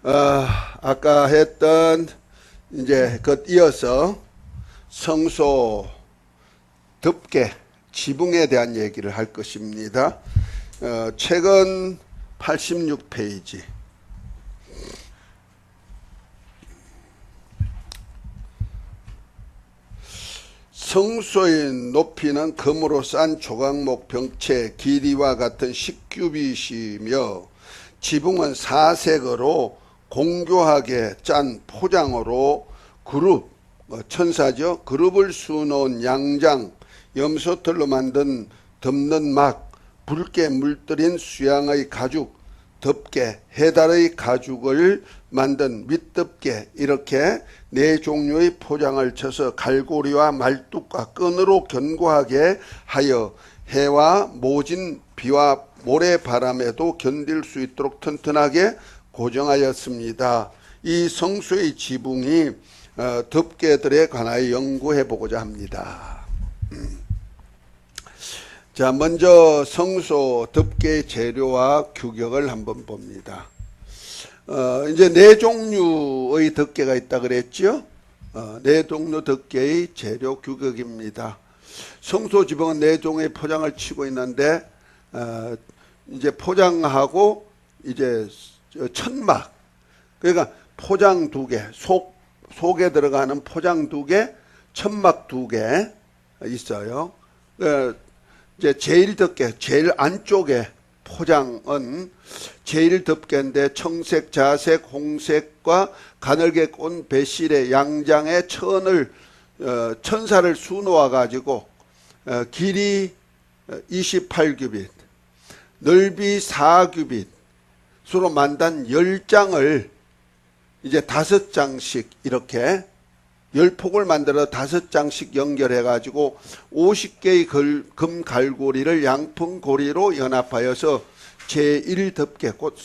아까 했던 이제 이어서 성소 덮개 지붕에 대한 얘기를 할 것입니다. 책은 86페이지. 성소의 높이는 금으로 싼 조각목 병채 길이와 같은 10규빗이며 지붕은 4색으로 공교하게 짠 포장으로 그룹, 천사죠. 그룹을 수놓은 양장, 염소털로 만든 덮는 막, 붉게 물들인 수양의 가죽, 덮개, 해달의 가죽을 만든 밑덮개, 이렇게 네 종류의 포장을 쳐서 갈고리와 말뚝과 끈으로 견고하게 하여 해와 모진 비와 모래바람에도 견딜 수 있도록 튼튼하게 고정하였습니다. 이 성소의 지붕이 덮개들에 관하여 연구해 보고자 합니다. 자, 먼저 성소 덮개 재료와 규격을 한번 봅니다. 이제 네 종류의 덮개가 있다 그랬죠? 네 종류 덮개의 재료 규격입니다. 성소 지붕은 네 종의 포장을 치고 있는데 이제 포장하고 이제 천막, 그러니까 포장 두 개, 속에 들어가는 포장 두 개, 천막 두 개 있어요. 이제 제일 덮개, 제일 안쪽에 포장은 제일 덮개인데 청색, 자색, 홍색과 가늘게 꼰 배실의 양장에 천사를 수놓아 가지고 길이 28규빗, 넓이 4규빗 수로 만든 10장을 이제 5장씩 이렇게 10폭을 만들어 5장씩 연결해 가지고 50개의 금 갈고리를 양푼고리로 연합하여서 제1덮개, 곧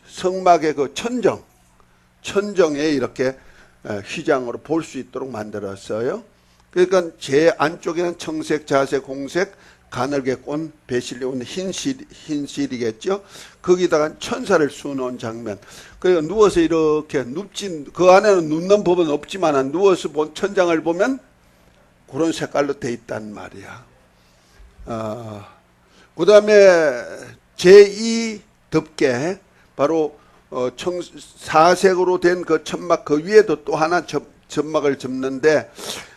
성막의 그 천정에 이렇게 휘장으로 볼 수 있도록 만들었어요. 그러니까 제 안쪽에는 청색, 자색, 홍색, 가늘게 꼰 배실이 오는 흰실이겠죠. 거기다가 천사를 수놓은 장면. 그러니까 누워서 이렇게 그 안에는 눕는 법은 없지만 누워서 본 천장을 보면 그런 색깔로 돼 있단 말이야. 그 다음에 제2 덮개, 바로 4색으로 된 그 천막 그 위에도 또 하나 점막을 접는데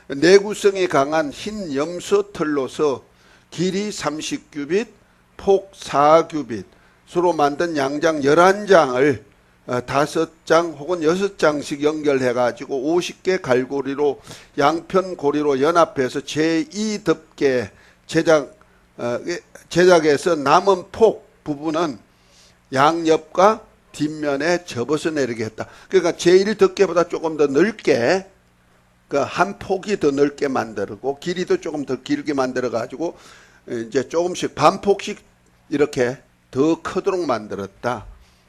내구성이 강한 흰 염소털로서 길이 30규빗, 폭 4규빗 수로 만든 양장 11장을 5장 혹은 6장씩 연결해 가지고 50개 갈고리로 양편 고리로 연합해서 제2덮개 제작해서 남은 폭 부분은 양옆과 뒷면에 접어서 내리게 했다. 그러니까 제1덮개보다 조금 더 넓게 한 폭이 더 넓게 만들고 길이도 조금 더 길게 만들어 가지고 이제 조금씩 반폭씩 이렇게 더 크도록 만들었다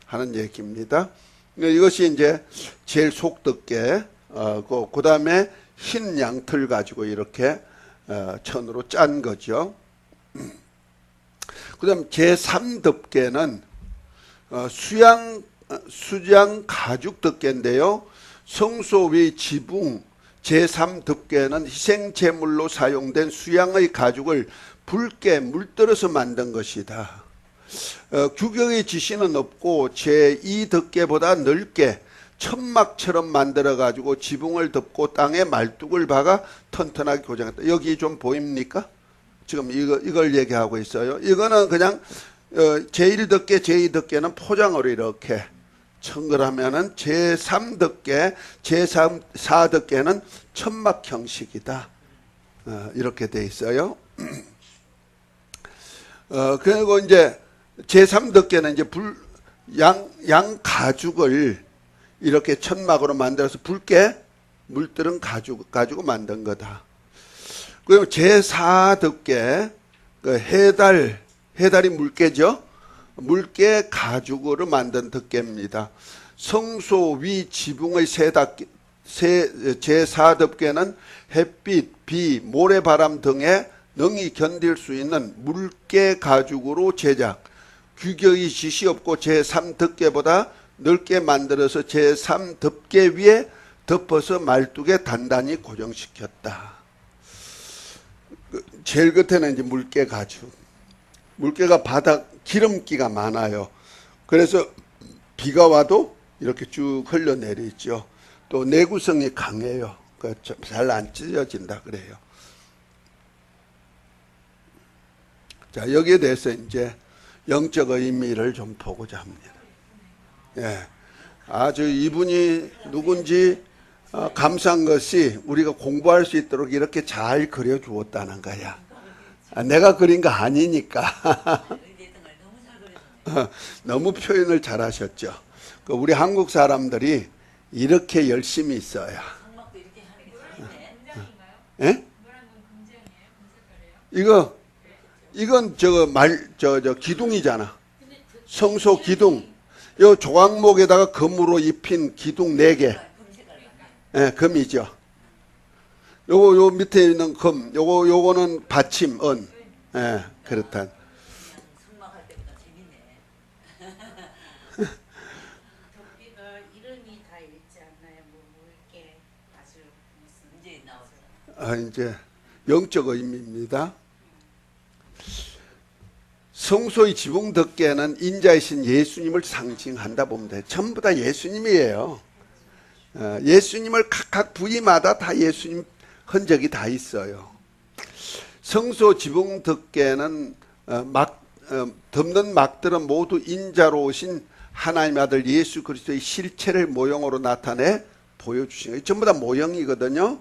하는 얘기입니다. 이것이 이제 제일 속덮개, 그 다음에 흰 양털 가지고 이렇게 천으로 짠 거죠. 그 다음 제3덮개는 수장 가죽 덮개인데요. 성소 위 지붕 제3덮개는 희생제물로 사용된 수양의 가죽을 붉게 물들어서 만든 것이다. 규격의 지시는 없고 제2덮개보다 넓게 천막처럼 만들어 가지고 지붕을 덮고 땅에 말뚝을 박아 튼튼하게 고정했다. 여기 좀 보입니까? 지금 이걸 얘기하고 있어요. 이거는 그냥 제1덮개, 제2덮개는 포장으로 이렇게 청결하면은 제3덮개, 제4덮개는 천막 형식이다. 이렇게 돼 있어요. 그리고 이제 제3덮개는 이제 양 가죽을 이렇게 천막으로 만들어서 붉게 물들은 가지고 만든 거다. 그리고 제4덮개, 해달이 물개죠. 물개 가죽으로 만든 덮개입니다. 성소 위 지붕의 제4덮개는 햇빛, 비, 모래바람 등에 능히 견딜 수 있는 물개 가죽으로 제작. 규격이 지시 없고 제3덮개보다 넓게 만들어서 제3덮개 위에 덮어서 말뚝에 단단히 고정시켰다. 제일 끝에는 이제 물개 가죽. 물개가 바닥 기름기가 많아요. 그래서 비가 와도 이렇게 쭉 흘러내리죠. 또 내구성이 강해요. 잘 안 찢어진다 그래요. 자, 여기에 대해서 이제 영적 의미를 좀 보고자 합니다. 예. 아주 이분이 누군지 감사한 것이 우리가 공부할 수 있도록 이렇게 잘 그려주었다는 거야. 내가 그린 거 아니니까. 너무 표현을 잘하셨죠. 우리 한국 사람들이 이렇게 열심히 써야. 예? 이건 기둥이잖아. 성소 기둥. 요 조각목에다가 금으로 입힌 기둥 4개. 예, 금이죠. 요 밑에 있는 금, 요거는 받침, 은. 예, 그렇단. 성막할 때보다 재밌네. 저기가 이름이 다 있지 않나요? 뭐 물개, 가죽, 무슨 이제 나왔어. 이제 영적 의미입니다. 성소의 지붕 덮개는 인자이신 예수님을 상징한다 보면 돼요. 전부 다 예수님이에요. 예수님을 각각 부위마다 다 예수님 흔적이 다 있어요. 성소 지붕 덮개는 덮는 막들은 모두 인자로 오신 하나님의 아들 예수 그리스도의 실체를 모형으로 나타내 보여주신 거예요. 전부 다 모형이거든요.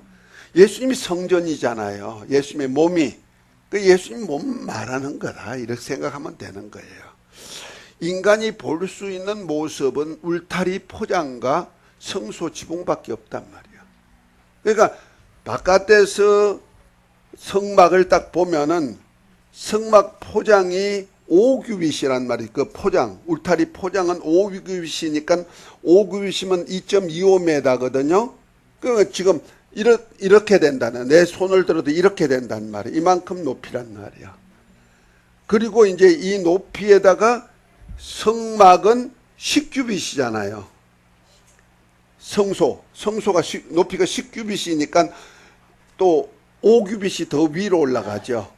예수님이 성전이잖아요. 예수님의 몸이. 예수님 몸 말하는 거다. 이렇게 생각하면 되는 거예요. 인간이 볼 수 있는 모습은 울타리 포장과 성소 지붕밖에 없단 말이에요. 그러니까 바깥에서 성막을 딱 보면은 성막 포장이 5규빗이란 말이에요. 그 포장, 울타리 포장은 5규빗이니까 5규빗이면 2.25m거든요. 그러니까 지금 이렇게 된다는, 내 손을 들어도 이렇게 된다는 말이에요. 이만큼 높이란 말이야. 그리고 이제 이 높이에다가 성막은 10규빗이잖아요. 성소가 높이가 10규빗이니까 또 5규빗이 더 위로 올라가죠.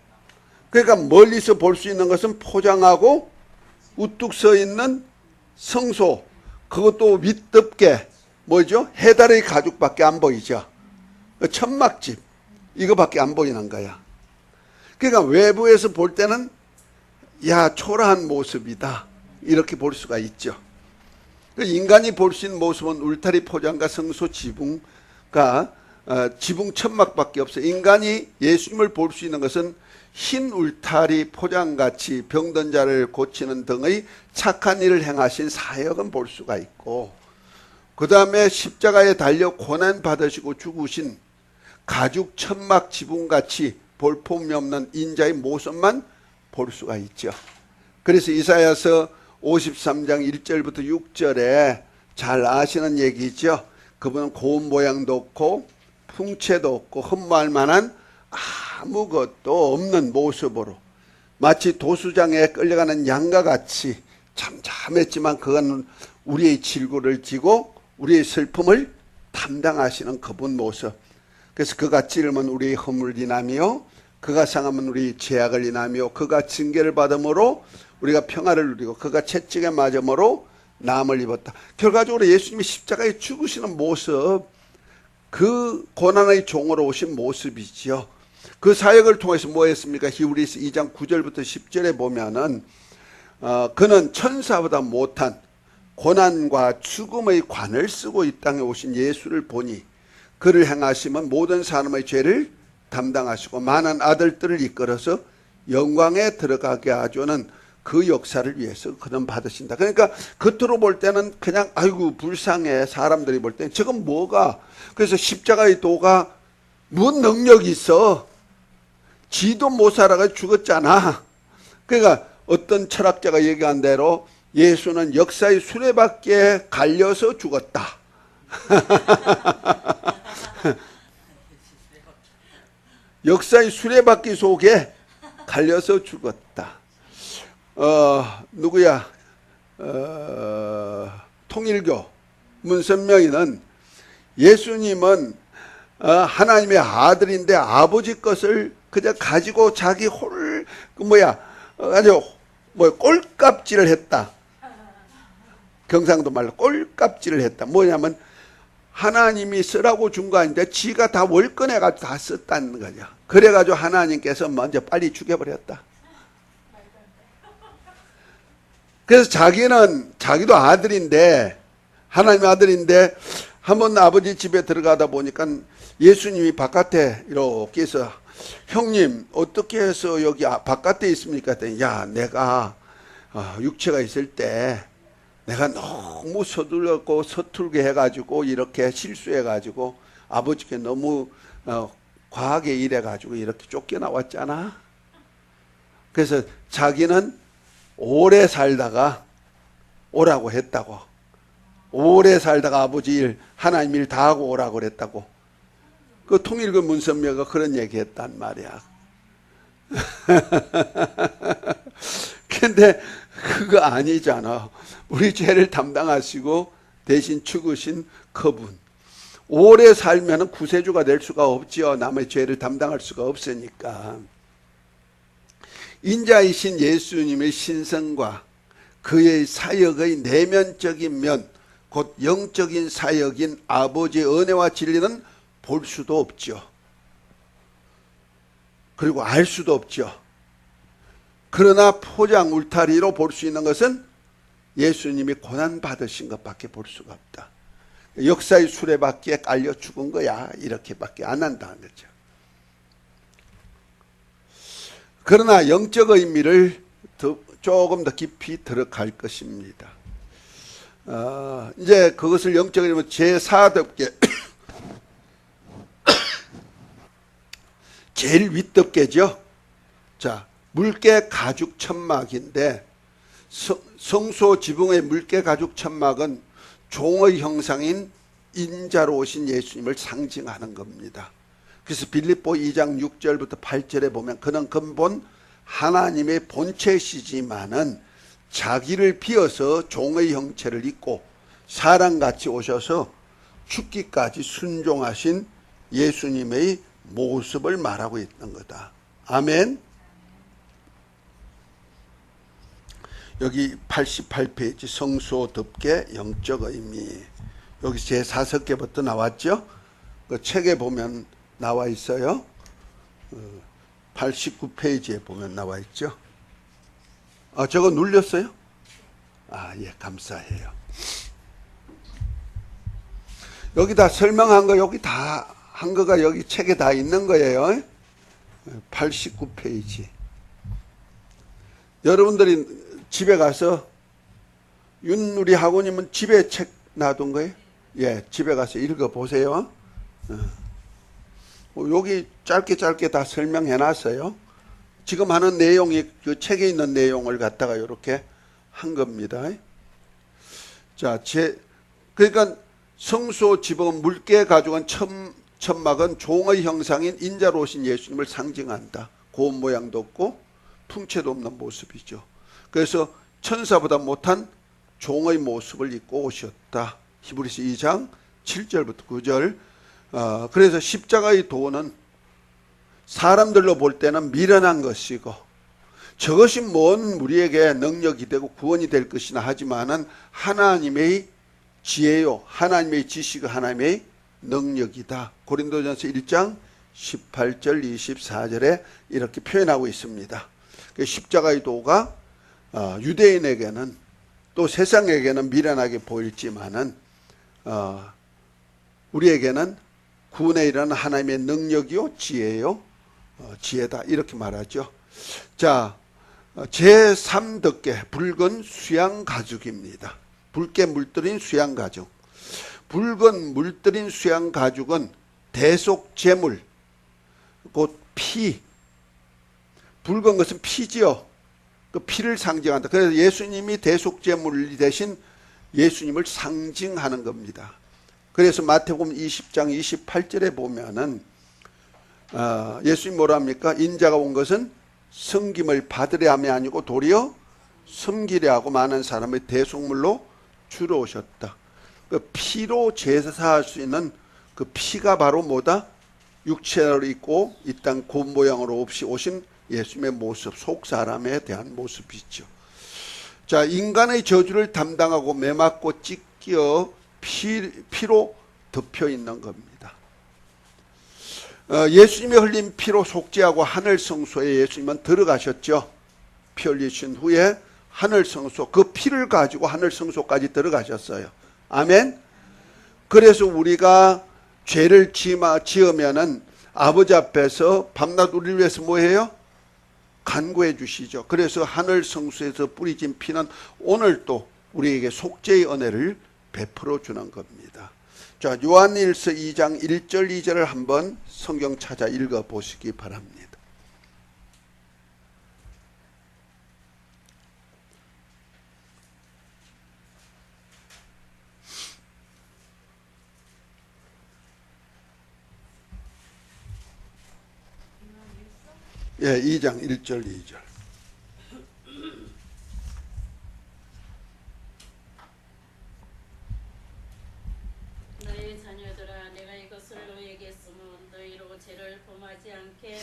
그러니까 멀리서 볼 수 있는 것은 포장하고 우뚝 서 있는 성소, 그것도 윗덮개, 뭐죠? 해달의 가죽밖에 안 보이죠. 천막집, 이거밖에 안 보이는 거야. 그러니까 외부에서 볼 때는 야, 초라한 모습이다, 이렇게 볼 수가 있죠. 인간이 볼 수 있는 모습은 울타리 포장과 성소 지붕과 지붕 천막밖에 없어요. 인간이 예수님을 볼 수 있는 것은 흰 울타리 포장같이 병든 자를 고치는 등의 착한 일을 행하신 사역은 볼 수가 있고, 그 다음에 십자가에 달려 고난 받으시고 죽으신 가죽 천막 지붕같이 볼품이 없는 인자의 모습만 볼 수가 있죠. 그래서 이사야서 53장 1절부터 6절에 잘 아시는 얘기죠. 그분은 고운 모양도 없고 풍채도 없고 흠모할 만한 아무것도 없는 모습으로 마치 도수장에 끌려가는 양과 같이 잠잠했지만 그건 우리의 질고를 지고 우리의 슬픔을 담당하시는 그분 모습. 그래서 그가 찔면 우리의 허물을 인하며 그가 상하면 우리 죄악을 인하며 그가 징계를 받음으로 우리가 평화를 누리고 그가 채찍에 맞음으로 나음을 입었다. 결과적으로 예수님이 십자가에 죽으시는 모습, 그 고난의 종으로 오신 모습이지요. 그 사역을 통해서 뭐 했습니까? 히브리서 2장 9절부터 10절에 보면은 그는 천사보다 못한 고난과 죽음의 관을 쓰고 이 땅에 오신 예수를 보니 그를 행하시면 모든 사람의 죄를 담당하시고 많은 아들들을 이끌어서 영광에 들어가게 하주는 그 역사를 위해서 그는 받으신다. 그러니까 겉으로 볼 때는 그냥 아이고 불쌍해, 사람들이 볼 때는 저건 뭐가, 그래서 십자가의 도가 무슨 능력이 있어, 지도 못 살아가 죽었잖아. 그러니까 어떤 철학자가 얘기한 대로 예수는 역사의 수레바퀴에 갈려서 죽었다. 역사의 수레바퀴 속에 갈려서 죽었다. 누구야? 통일교 문선명이는 예수님은 하나님의 아들인데 아버지 것을 그저 가지고 자기 아주 꼴값질을 했다. 경상도 말로 꼴값질을 했다. 뭐냐면 하나님이 쓰라고 준 거 아닌데 지가 다 월권해가지고 다 썼다는 거죠. 그래가지고 하나님께서 먼저 빨리 죽여버렸다. 그래서 자기도 아들인데, 하나님의 아들인데, 한번 아버지 집에 들어가다 보니까 예수님이 바깥에 이렇게 해서, 형님, 어떻게 해서 여기 바깥에 있습니까? 했더니, 야, 내가 육체가 있을 때, 내가 너무 서툴게 해가지고, 이렇게 실수해가지고, 아버지께 너무 과하게 일해가지고, 이렇게 쫓겨나왔잖아. 그래서 자기는 오래 살다가 오라고 했다고. 오래 살다가 아버지 일, 하나님 일 다 하고 오라고 그랬다고. 그 통일교 문선명가 그런 얘기 했단 말이야. 근데 그거 아니잖아. 우리 죄를 담당하시고 대신 죽으신 그분. 오래 살면 구세주가 될 수가 없지요. 남의 죄를 담당할 수가 없으니까. 인자이신 예수님의 신성과 그의 사역의 내면적인 면, 곧 영적인 사역인 아버지의 은혜와 진리는 볼 수도 없죠. 그리고 알 수도 없죠. 그러나 포장 울타리로 볼 수 있는 것은 예수님이 고난받으신 것밖에 볼 수가 없다. 역사의 수레바퀴에 깔려 죽은 거야. 이렇게밖에 안 한다는 거죠. 그러나 영적 의미를 조금 더 깊이 들어갈 것입니다. 이제 그것을 영적 의미로 제4덮개, 제일 윗덮개죠. 자, 물개 가죽 천막인데, 성소 지붕의 물개 가죽 천막은 종의 형상인 인자로 오신 예수님을 상징하는 겁니다. 그래서 빌립보 2장 6절부터 8절에 보면 그는 근본 하나님의 본체시지만은 자기를 비어서 종의 형체를 입고 사람같이 오셔서 죽기까지 순종하신 예수님의 모습을 말하고 있는 거다. 아멘. 여기 88페이지 성소 덮개 영적 의미. 여기 제5개부터 나왔죠. 그 책에 보면 나와 있어요. 89페이지에 보면 나와 있죠. 저거 눌렸어요? 예, 감사해요. 여기 다 설명한 거, 여기 다 한 거가 여기 책에 다 있는 거예요. 89페이지. 여러분들이 집에 가서, 윤누리 학우님은 집에 책 놔둔 거예요? 예, 집에 가서 읽어보세요. 여기 짧게 다 설명해 놨어요. 지금 하는 내용이 그 책에 있는 내용을 갖다가 이렇게 한 겁니다. 자, 그러니까 성소 지붕 물개 가죽은 천막은 종의 형상인 인자로 오신 예수님을 상징한다. 고운 모양도 없고 풍채도 없는 모습이죠. 그래서 천사보다 못한 종의 모습을 입고 오셨다. 히브리서 2장 7절부터 9절. 그래서 십자가의 도는 사람들로 볼 때는 미련한 것이고 저것이 뭔 우리에게 능력이 되고 구원이 될 것이나 하지만은 하나님의 지혜요, 하나님의 지식, 하나님의 능력이다. 고린도전서 1장 18절 24절에 이렇게 표현하고 있습니다. 십자가의 도가 유대인에게는 또 세상에게는 미련하게 보일지만은 우리에게는 구원에 이르는 하나님의 능력이요 지혜요 지혜다 이렇게 말하죠. 자, 제3덮개 붉은 수양 가죽입니다. 붉게 물들인 수양 가죽. 붉은 물들인 수양 가죽은 대속 제물, 곧 피. 붉은 것은 피지요. 그 피를 상징한다. 그래서 예수님이 대속 제물 대신 예수님을 상징하는 겁니다. 그래서 마태복음 20장 28절에 보면은 예수님 뭐라 합니까? 인자가 온 것은 섬김을 받으려 함이 아니고 도리어 섬기려 하고 많은 사람의 대속물로 주러 오셨다. 그 피로 제사할 수 있는 그 피가 바로 뭐다? 육체를 입고 이 땅 곰 모양으로 없이 오신 예수님의 모습, 속 사람에 대한 모습이죠. 자, 인간의 저주를 담당하고 매맞고 찢겨 피로 덮여 있는 겁니다. 예수님이 흘린 피로 속죄하고 하늘 성소에 예수님은 들어가셨죠. 피 흘리신 후에 하늘 성소, 그 피를 가지고 하늘 성소까지 들어가셨어요. 아멘. 그래서 우리가 죄를 지으면은 아버지 앞에서 밤낮 우리를 위해서 뭐 해요? 간구해 주시죠. 그래서 하늘 성소에서 뿌리진 피는 오늘 또 우리에게 속죄의 은혜를 베풀어 주는 겁니다. 자, 요한일서 2장 1절 2절을 한번 성경 찾아 읽어 보시기 바랍니다. 예, 2장 1절 2절. 너희 자녀들아, 내가 이것을 너희에게 쓰면 너희로 죄를 범하지 않게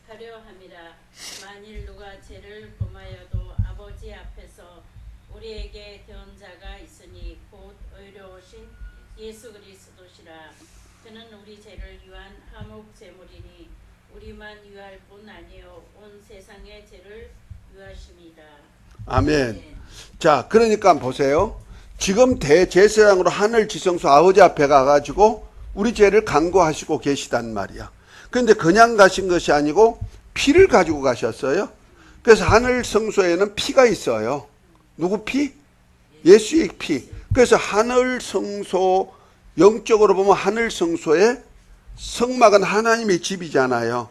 하려 함이라. 만일 누가 죄를 범하여도 아버지 앞에서 우리에게 대언자가 있으니 곧 의로우신 예수 그리스도시라. 그는 우리 죄를 위한 화목 제물이니 우리만 위할 뿐 아니요 온 세상의 죄를 위하심이다. 아멘. 자, 그러니까 보세요. 지금 대제사장으로 하늘 지성소 아버지 앞에 가가지고 우리 죄를 간구하시고 계시단 말이야. 그런데 그냥 가신 것이 아니고 피를 가지고 가셨어요. 그래서 하늘 성소에는 피가 있어요. 누구 피? 예수의 피. 그래서 하늘 성소, 영적으로 보면 하늘 성소에 성막은 하나님의 집이잖아요.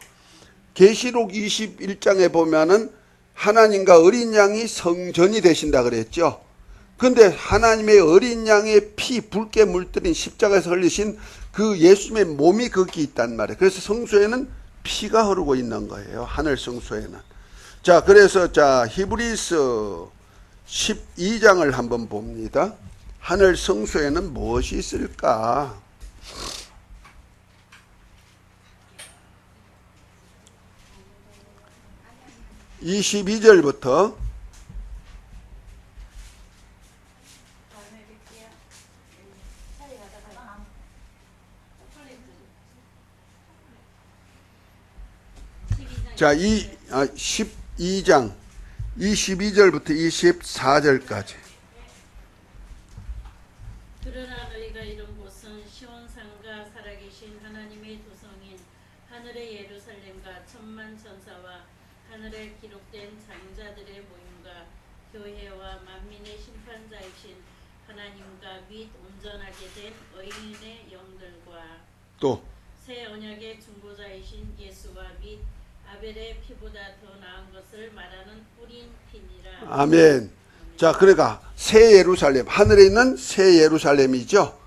계시록 21장에 보면은 하나님과 어린 양이 성전이 되신다 그랬죠. 그런데 하나님의 어린 양의 피, 붉게 물들인 십자가에서 흘리신 그 예수님의 몸이 거기 있단 말이에요. 그래서 성소에는 피가 흐르고 있는 거예요. 하늘 성소에는. 자, 그래서 자, 히브리서 12장을 한번 봅니다. 하늘 성소에는 무엇이 있을까? 22절부터 자, 12장 22절부터 24절까지. 그러나 너희가 이른 곳은 시온산과 살아계신 하나님의 도성인 하늘의 예루살렘과 천만 천사와 하늘에 기록된 장자들의 모임과 교회와 만민의 심판자이신 하나님과 및 온전하게 된 의인의 영들과 또 새 언약의 중보자이신 예수와 및 아벨의 피보다 더 나은 것을 말하는 뿌린 피니라. 아멘. 자, 그러니까 새 예루살렘, 하늘에 있는 새 예루살렘이죠.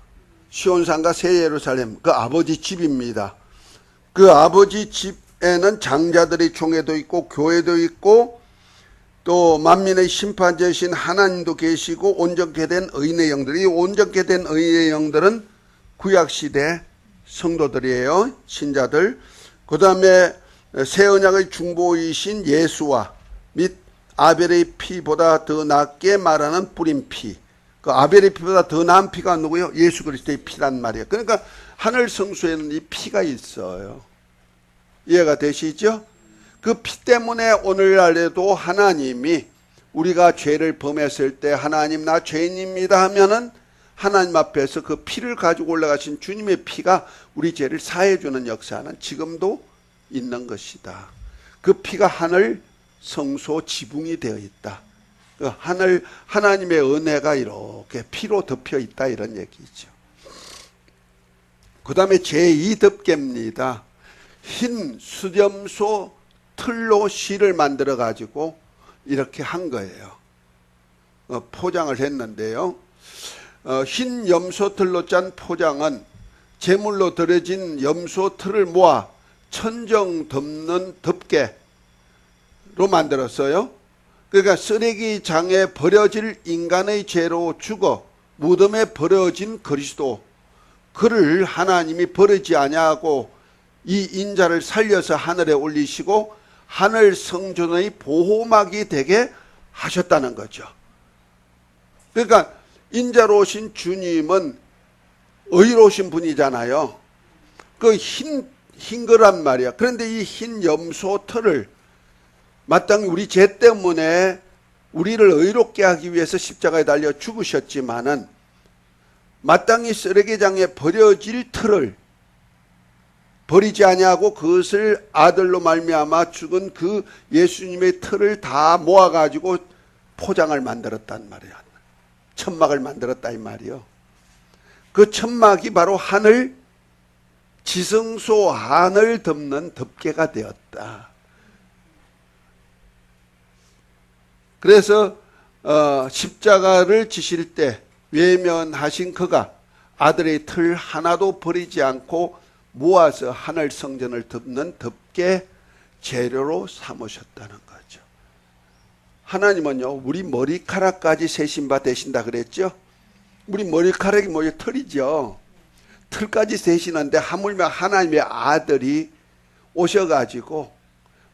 시온산과 새 예루살렘, 그 아버지 집입니다. 그 아버지 집에는 장자들의 총회도 있고 교회도 있고 또 만민의 심판자이신 하나님도 계시고 온전케 된 의인의 영들. 이 온전케 된 의인의 영들은 구약시대 성도들이에요. 신자들. 그 다음에 새 언약의 중보이신 예수와 및 아벨의 피보다 더 낫게 말하는 뿌린 피. 그 아벨의 피보다 더 나은 피가 누구요? 예수 그리스도의 피란 말이에요. 그러니까 하늘 성소에는 이 피가 있어요. 이해가 되시죠? 그 피 때문에 오늘날에도 하나님이 우리가 죄를 범했을 때 하나님 나 죄인입니다 하면은 하나님 앞에서 그 피를 가지고 올라가신 주님의 피가 우리 죄를 사해주는 역사는 지금도 있는 것이다. 그 피가 하늘 성소 지붕이 되어 있다. 그 하나님의 은혜가 이렇게 피로 덮여 있다 이런 얘기죠. 그 다음에 제2덮개입니다. 흰 수염소 틀로 실을 만들어 가지고 이렇게 한 거예요. 포장을 했는데요. 흰 염소 틀로 짠 포장은 제물로 드려진 염소 틀을 모아 천정 덮는 덮개로 만들었어요. 그러니까 쓰레기장에 버려질 인간의 죄로 죽어 무덤에 버려진 그리스도, 그를 하나님이 버리지 아니하고 이 인자를 살려서 하늘에 올리시고 하늘 성전의 보호막이 되게 하셨다는 거죠. 그러니까 인자로 오신 주님은 의로우신 분이잖아요. 그 흰 거란 말이야. 그런데 이 흰 염소 털을 마땅히 우리 죄 때문에 우리를 의롭게 하기 위해서 십자가에 달려 죽으셨지만은 마땅히 쓰레기장에 버려질 털을 버리지 아니하고 그것을 아들로 말미암아 죽은 그 예수님의 털을 다 모아가지고 포장을 만들었단 말이야. 천막을 만들었다 이 말이요. 그 천막이 바로 하늘, 지성소 하늘 덮는 덮개가 되었다. 그래서 십자가를 지실 때 외면하신 그가 아들의 틀 하나도 버리지 않고 모아서 하늘 성전을 덮는 덮개 재료로 삼으셨다는 거죠. 하나님은요, 우리 머리카락까지 세신 바 되신다 그랬죠? 우리 머리카락이 뭐예요? 털이죠. 털까지 세시는데 하물며 하나님의 아들이 오셔가지고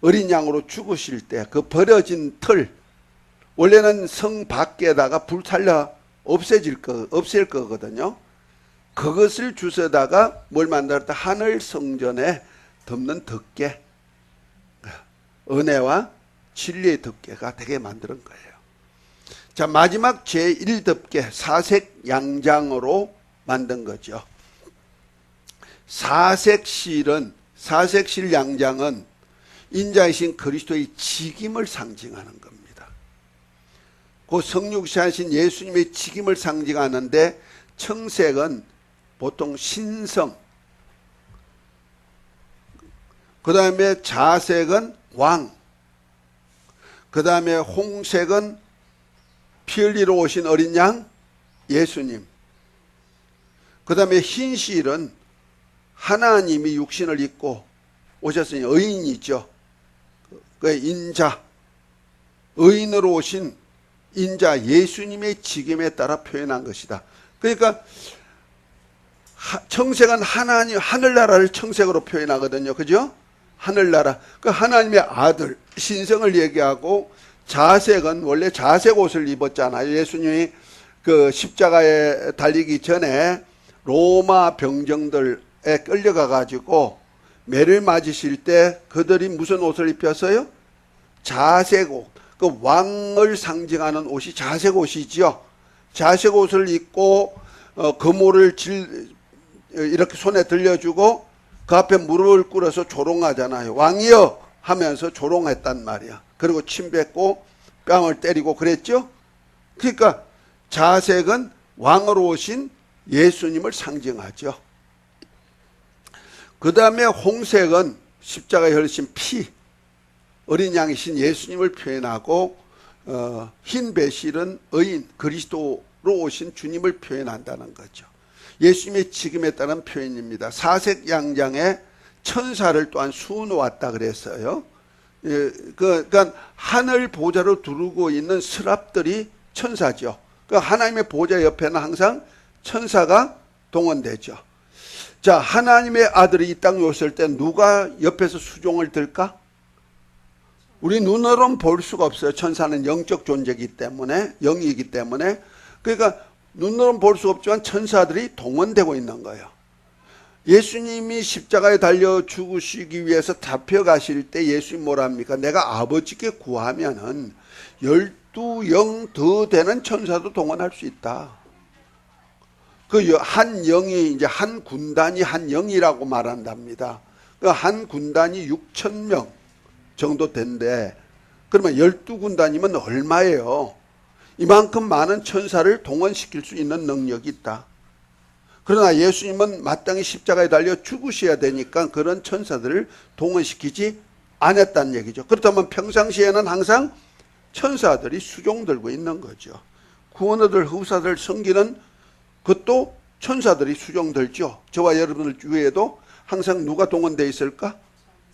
어린 양으로 죽으실 때 그 버려진 털, 원래는 성 밖에다가 불살려 없앨 거거든요. 그것을 주워다가 뭘 만들었다? 하늘 성전에 덮는 덮개, 은혜와 진리의 덮개가 되게 만드는 거예요. 자, 마지막 제1덮개, 사색 양장으로 만든 거죠. 사색실 양장은 인자이신 그리스도의 직임을 상징하는 겁니다. 그 성육신하신 예수님의 직임을 상징하는데, 청색은 보통 신성, 그 다음에 자색은 왕, 그 다음에 홍색은 피 흘리러 오신 어린 양 예수님, 그 다음에 흰실은 하나님이 육신을 입고 오셨으니 의인이죠. 그 인자, 의인으로 오신 인자 예수님의 직임에 따라 표현한 것이다. 그러니까 청색은 하나님, 하늘나라를 청색으로 표현하거든요. 그죠? 하늘나라. 그 하나님의 아들, 신성을 얘기하고, 자색은 원래 자색 옷을 입었잖아요. 예수님이 그 십자가에 달리기 전에 로마 병정들에 끌려가가지고 매를 맞으실 때 그들이 무슨 옷을 입혔어요? 자색 옷. 그 왕을 상징하는 옷이 자색 옷이죠. 자색 옷을 입고 거모를 이렇게 손에 들려주고 그 앞에 무릎을 꿇어서 조롱하잖아요. 왕이여 하면서 조롱했단 말이야. 그리고 침 뱉고 뺨을 때리고 그랬죠. 그러니까 자색은 왕으로 오신 예수님을 상징하죠. 그 다음에 홍색은 십자가에 흘리신 피, 어린 양이신 예수님을 표현하고, 흰 배실은 의인, 그리스도로 오신 주님을 표현한다는 거죠. 예수님의 직임에 따른 표현입니다. 사색 양장에 천사를 또한 수놓았다 그랬어요. 그러니까 하늘 보좌로 두르고 있는 스랍들이 천사죠. 그러니까 하나님의 보좌 옆에는 항상 천사가 동원되죠. 자, 하나님의 아들이 이 땅에 오실 때 누가 옆에서 수종을 들까? 우리 눈으로는 볼 수가 없어요. 천사는 영적 존재이기 때문에, 영이기 때문에. 그러니까 눈으로는 볼 수 없지만 천사들이 동원되고 있는 거예요. 예수님이 십자가에 달려 죽으시기 위해서 잡혀가실 때 예수님 뭐라 합니까? 내가 아버지께 구하면은 12영 더 되는 천사도 동원할 수 있다. 그 한 영이 이제 한 군단이 한 영이라고 말한답니다. 그 한 군단이 6,000명 정도 된대. 그러면 12군단이면 얼마예요? 이만큼 많은 천사를 동원시킬 수 있는 능력이 있다. 그러나 예수님은 마땅히 십자가에 달려 죽으셔야 되니까 그런 천사들을 동원시키지 않았다는 얘기죠. 그렇다면 평상시에는 항상 천사들이 수종 들고 있는 거죠. 구원을 후사들 섬기는 그것도 천사들이 수종 들죠. 저와 여러분들 주위에도 항상 누가 동원되어 있을까?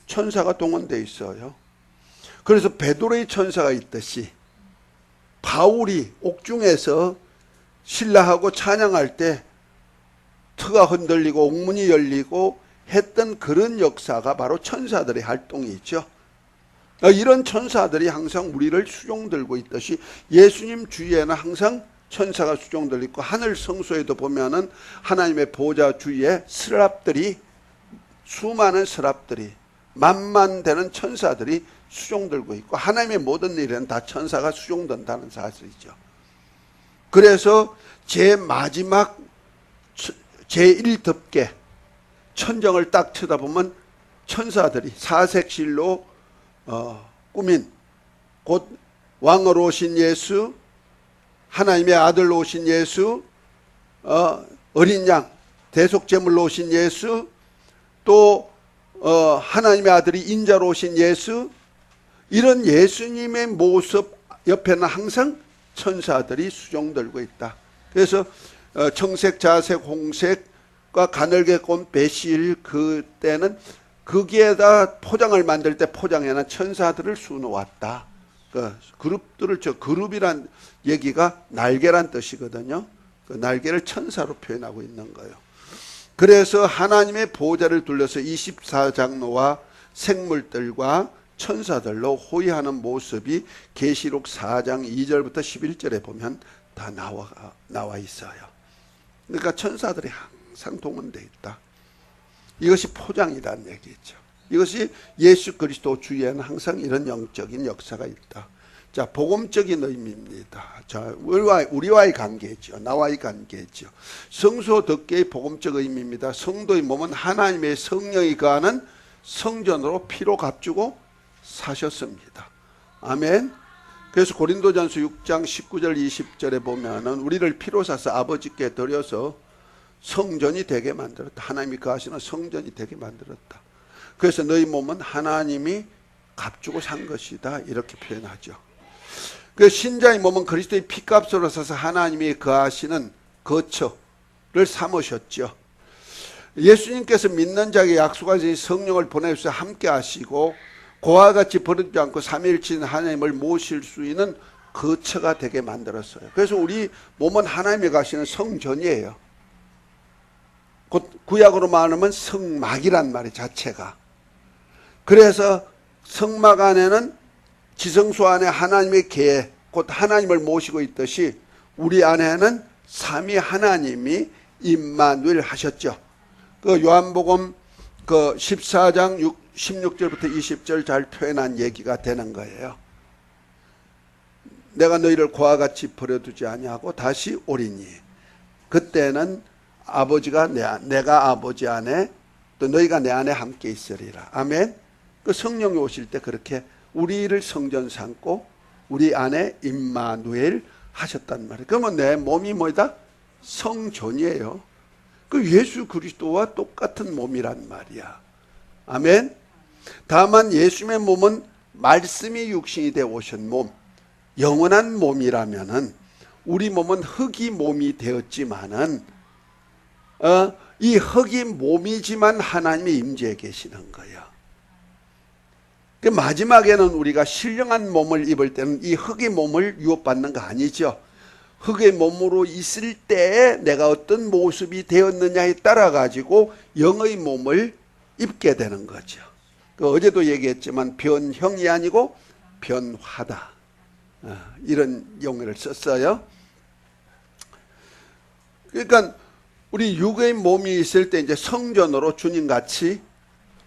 천사가 동원되어 있어요. 그래서 베드로의 천사가 있듯이 바울이 옥중에서 신라하고 찬양할 때 터가 흔들리고 옥문이 열리고 했던 그런 역사가 바로 천사들의 활동이죠. 이런 천사들이 항상 우리를 수종들고 있듯이 예수님 주위에는 항상 천사가 수종들고 있고, 하늘 성소에도 보면은 하나님의 보좌 주위에 스랍들이, 수많은 스랍들이, 만만 되는 천사들이 수종들고 있고, 하나님의 모든 일에는 다 천사가 수종된다는 사실이죠. 그래서 제 마지막 제1덮개 천정을 딱 쳐다보면 천사들이 사색실로 꾸민, 곧 왕으로 오신 예수, 하나님의 아들로 오신 예수, 어린 양 대속제물로 오신 예수, 또 하나님의 아들이 인자로 오신 예수, 이런 예수님의 모습 옆에는 항상 천사들이 수종들고 있다. 그래서 청색, 자색, 홍색과 가늘게 꼰 배실, 그때는 거기에다 포장을 만들 때 포장에는 천사들을 수놓았다. 그룹들을, 그룹이란 얘기가 날개란 뜻이거든요. 그 날개를 천사로 표현하고 있는 거예요. 그래서 하나님의 보좌를 둘러서 24장로와 생물들과 천사들로 호위하는 모습이 계시록 4장 2절부터 11절에 보면 다 나와 있어요. 그러니까 천사들이 항상 동원되어 있다. 이것이 포장이라는 얘기죠. 이것이 예수 그리스도 주위에는 항상 이런 영적인 역사가 있다. 자, 복음적인 의미입니다. 자, 우리와의 관계죠. 나와의 관계죠. 성소 덮개의 복음적 의미입니다. 성도의 몸은 하나님의 성령이 거하는 성전으로 피로 값주고 사셨습니다. 아멘. 그래서 고린도전서 6장 19절 20절에 보면은 우리를 피로 사서 아버지께 드려서 성전이 되게 만들었다. 하나님이 거하시는 성전이 되게 만들었다. 그래서 너희 몸은 하나님이 값주고 산 것이다. 이렇게 표현하죠. 그 신자의 몸은 그리스도의 피값으로 사서 하나님이 거하시는 거처를 삼으셨죠. 예수님께서 믿는 자에게 약속하신 성령을 보내주셔서 함께 하시고 고와 같이 버리지 않고 삼위일체인 하나님을 모실 수 있는 거처가 되게 만들었어요. 그래서 우리 몸은 하나님이 가시는 성전이에요. 곧 구약으로 말하면 성막이란 말이 자체가. 그래서 성막 안에는 지성소 안에 하나님의 계획, 곧 하나님을 모시고 있듯이 우리 안에는 삼위 하나님이 임마누엘 하셨죠. 그 요한복음 그 14장 16절부터 20절 잘 표현한 얘기가 되는 거예요. 내가 너희를 고와 같이 버려두지 아니하고 다시 오리니 그때는 아버지가 내가 아버지 안에 또 너희가 내 안에 함께 있으리라. 아멘. 그 성령이 오실 때 그렇게 우리를 성전 삼고 우리 안에 임마누엘 하셨단 말이에요. 그러면 내 몸이 뭐다? 성전이에요. 그 예수 그리스도와 똑같은 몸이란 말이야. 아멘. 다만 예수님의 몸은 말씀이 육신이 되어 오신 몸, 영원한 몸이라면은 우리 몸은 흙이 몸이 되었지만은 이 흙이 몸이지만 하나님이 임재해 계시는 거예요. 그 마지막에는 우리가 신령한 몸을 입을 때는 이 흙의 몸을 유업받는 거 아니죠. 흙의 몸으로 있을 때에 내가 어떤 모습이 되었느냐에 따라 가지고 영의 몸을 입게 되는 거죠. 어제도 얘기했지만 변형이 아니고 변화다. 이런 용어를 썼어요. 그러니까 우리 육의 몸이 있을 때 이제 성전으로 주님같이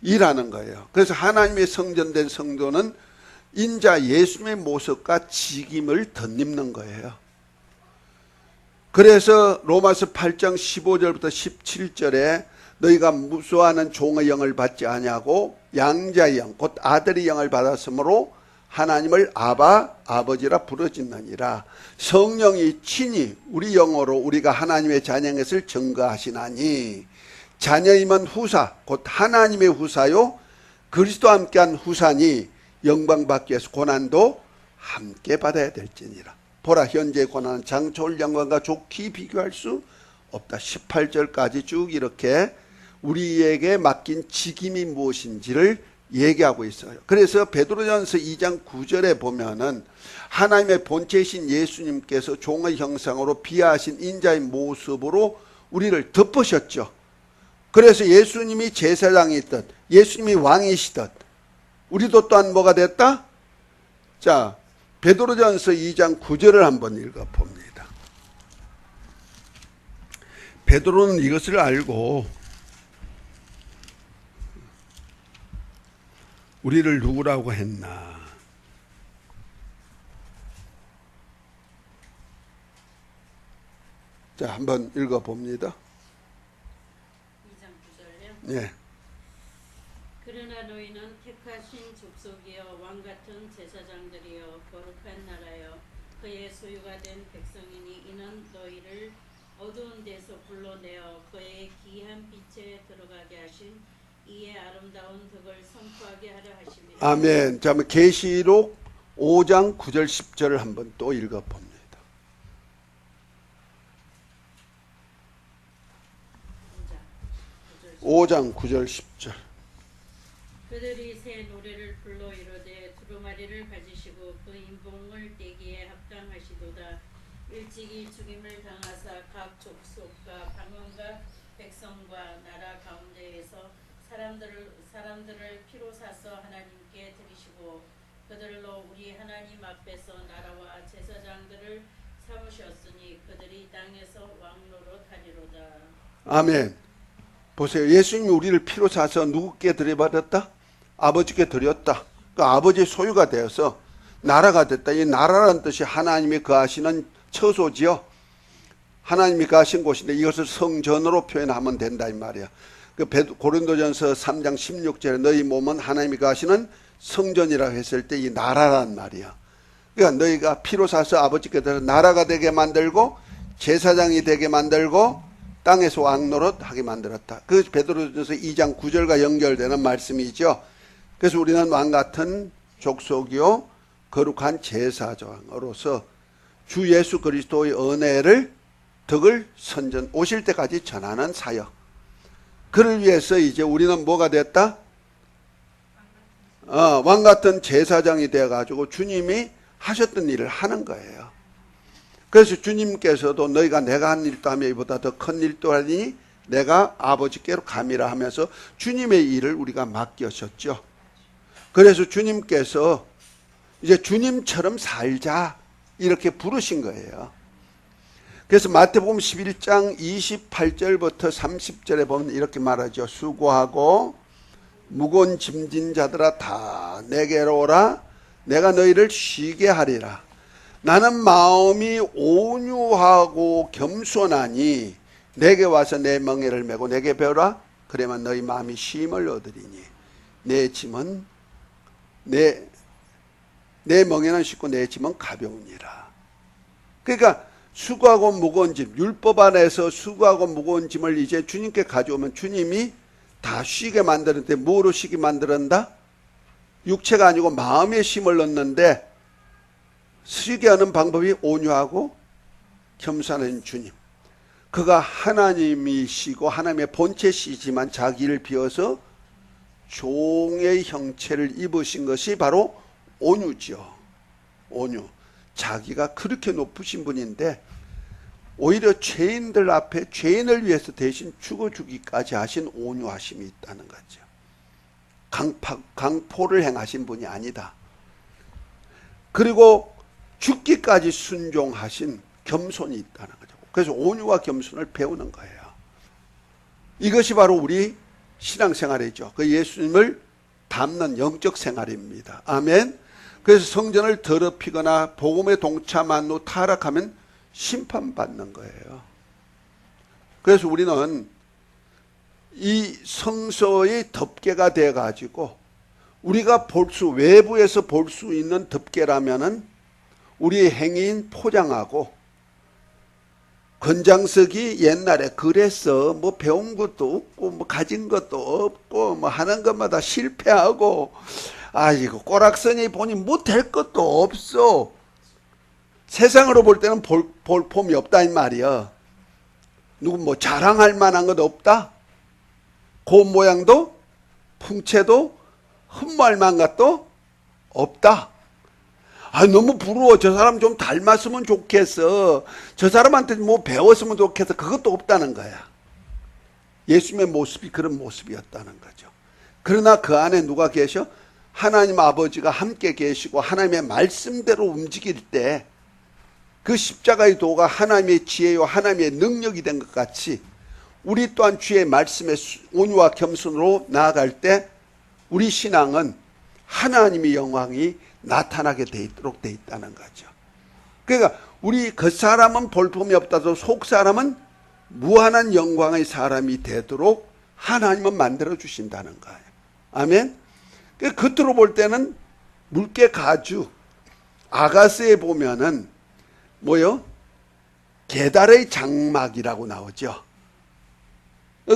일하는 거예요. 그래서 하나님의 성전된 성도는 인자 예수님의 모습과 직임을 덧입는 거예요. 그래서 로마서 8장 15절부터 17절에 너희가 무수하는 종의 영을 받지 아니하고 양자의 영, 곧 아들의 영을 받았으므로 하나님을 아바, 아버지라 부르짖느니라. 성령이 친히 우리 영어로 우리가 하나님의 자녀인 것을 증거하시나니 자녀이면 후사, 곧 하나님의 후사요 그리스도와 함께한 후사니 영광 받기 위해서 고난도 함께 받아야 될지니라. 보라 현재의 고난은 장차 올 영광과 좋게 비교할 수 없다. 18절까지 쭉 이렇게 우리에게 맡긴 직임이 무엇인지를 얘기하고 있어요. 그래서 베드로전서 2장 9절에 보면은 하나님의 본체이신 예수님께서 종의 형상으로 비하하신 인자의 모습으로 우리를 덮으셨죠. 그래서 예수님이 제사장이든 예수님이 왕이시든 우리도 또한 뭐가 됐다? 자, 베드로전서 2장 9절을 한번 읽어봅니다. 베드로는 이것을 알고 우리를 누구라고 했나? 자, 한번 읽어봅니다. 2장 9절요. 예. 그러나 너희는 택하신 족속이여 왕같은 제사장들이여 거룩한 나라여 그의 소유가 된 백성이니 이는 너희를 어두운 데서 불러내어 그의 귀한 빛에 들어가게 하신 이의 아름다운 덕을 선포하게 하려 하심이라. 아멘. 자, 계시록 5장 9절 10절을 한번 또 읽어봅니다. 5장 9절 10절. 그들이 새 노래를 불러 이르되 두루마리를 가지시고 그 인봉을 떼기에 합당하시도다. 일찍이 죽임을 당하사 각 족속과 방언과 백성과 나라 가운데에서 사람들을 피로 사서 하나님께 드리시고 그들로 우리 하나님 앞에서 나라와 제사장들을 삼으셨으니 그들이 땅에서 왕노릇하리로다. 아멘. 보세요. 예수님이 우리를 피로 사서 누구께 드려받았다? 아버지께 드렸다. 그 아버지의 소유가 되어서 나라가 됐다. 이 나라라는 뜻이 하나님이 거하시는 처소지요. 하나님이 거하신 곳인데 이것을 성전으로 표현하면 된다 이 말이야. 그 고린도전서 3장 16절에 너희 몸은 하나님이 거하시는 성전이라고 했을 때 이 나라란 말이야. 그러니까 너희가 피로 사서 아버지께 드려 나라가 되게 만들고 제사장이 되게 만들고 땅에서 왕노릇 하게 만들었다. 그 베드로전서 2장 9절과 연결되는 말씀이죠. 그래서 우리는 왕같은 족속이요 거룩한 제사장으로서 주 예수 그리스도의 은혜를 덕을 선전 오실 때까지 전하는 사역. 그를 위해서 이제 우리는 뭐가 됐다? 왕같은 제사장이 되어가지고 주님이 하셨던 일을 하는 거예요. 그래서 주님께서도 너희가 내가 한 일도 하며 이보다 더 큰 일도 하니 내가 아버지께로 감이라 하면서 주님의 일을 우리가 맡겨셨죠. 그래서 주님께서 이제 주님처럼 살자 이렇게 부르신 거예요. 그래서 마태복음 11장 28절부터 30절에 보면 이렇게 말하죠. 수고하고 무거운 짐진 자들아 다 내게로 오라. 내가 너희를 쉬게 하리라. 나는 마음이 온유하고 겸손하니 내게 와서 내 멍에를 메고 내게 배우라. 그러면 너희 마음이 쉼을 얻으리니 내 짐은 내 멍에는 쉽고 내 짐은 가벼우니라. 그러니까 수고하고 무거운 짐, 율법 안에서 수고하고 무거운 짐을 이제 주님께 가져오면 주님이 다 쉬게 만드는데 뭐로 쉬게 만들었다? 육체가 아니고 마음에 쉼을 넣는데 쉬게 하는 방법이 온유하고 겸손한 주님. 그가 하나님이시고 하나님의 본체시지만 자기를 비워서 종의 형체를 입으신 것이 바로 온유죠. 온유. 자기가 그렇게 높으신 분인데 오히려 죄인들 앞에 죄인을 위해서 대신 죽어주기까지 하신 온유하심이 있다는 거죠. 강포를 행하신 분이 아니다. 그리고 죽기까지 순종하신 겸손이 있다는 거죠. 그래서 온유와 겸손을 배우는 거예요. 이것이 바로 우리 신앙생활이죠. 그 예수님을 닮는 영적 생활입니다. 아멘. 그래서 성전을 더럽히거나 복음에 동참한 후 타락하면 심판받는 거예요. 그래서 우리는 이 성서의 덮개가 돼가지고 우리가 외부에서 볼 수 있는 덮개라면은 우리의 행위인 포장하고 권장석이 옛날에 그랬어. 뭐 배운 것도 없고 뭐 가진 것도 없고 뭐 하는 것마다 실패하고 아이고 꼬락서니 보니 못할 것도 없어. 세상으로 볼 때는 볼품이 없다 이 말이야. 누구 뭐 자랑할 만한 것 없다. 그 모양도 풍채도 흠모할 만한 것도 없다. 아, 너무 부러워. 저 사람 좀 닮았으면 좋겠어. 저 사람한테 뭐 배웠으면 좋겠어. 그것도 없다는 거야. 예수님의 모습이 그런 모습이었다는 거죠. 그러나 그 안에 누가 계셔? 하나님 아버지가 함께 계시고 하나님의 말씀대로 움직일 때 그 십자가의 도가 하나님의 지혜요 하나님의 능력이 된 것 같이 우리 또한 주의 말씀에 온유와 겸손으로 나아갈 때 우리 신앙은 하나님의 영광이 나타나게 돼 있도록 돼 있다는 거죠. 그러니까 우리 겉사람은 볼품이 없다도 속사람은 무한한 영광의 사람이 되도록 하나님은 만들어 주신다는 거예요. 아멘. 겉으로 볼 때는 물개 가주 아가스에 보면은 뭐요? 게달의 장막이라고 나오죠.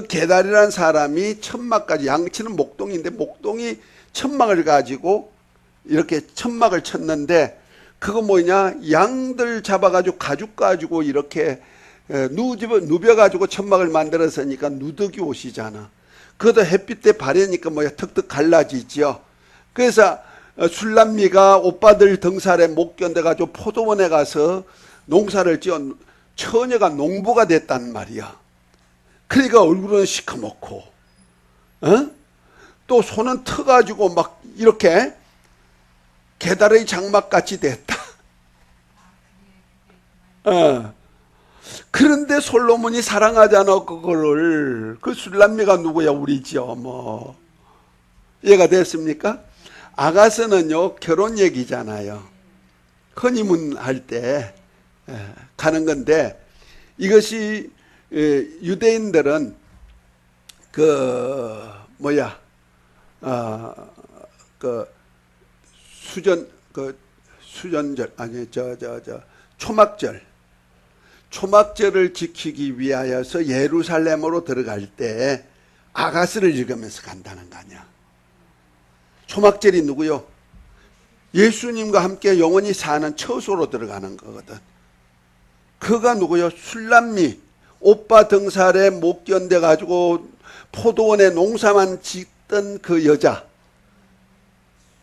게달이라는 사람이 천막까지, 양치는 목동인데 목동이 천막을 가지고 이렇게 천막을 쳤는데 그거 뭐냐? 양들 잡아가지고 가죽 가지고 이렇게 누벼가지고 천막을 만들었으니까 누더기 옷이잖아. 그것도 햇빛에 바르니까 뭐야 턱턱 갈라지죠. 그래서 술람미가 오빠들 등살에 못 견뎌가지고 포도원에 가서 농사를 지어 처녀가 농부가 됐단 말이야. 그러니까 얼굴은 시커멓고, 또 손은 터가지고 막 이렇게 게달의 장막같이 됐다. 그런데 솔로몬이 사랑하잖아, 그거를. 그 술람미가 누구야? 우리죠, 뭐. 이해가 됐습니까? 아가서는요, 결혼 얘기잖아요. 허니문 할 때 가는 건데, 이것이 유대인들은 초막절을 지키기 위하여서 예루살렘으로 들어갈 때 아가스를 읽으면서 간다는 거 아니야. 초막절이 누구요? 예수님과 함께 영원히 사는 처소로 들어가는 거거든. 그가 누구요? 술람미. 오빠 등살에 못 견뎌가지고 포도원에 농사만 짓던 그 여자.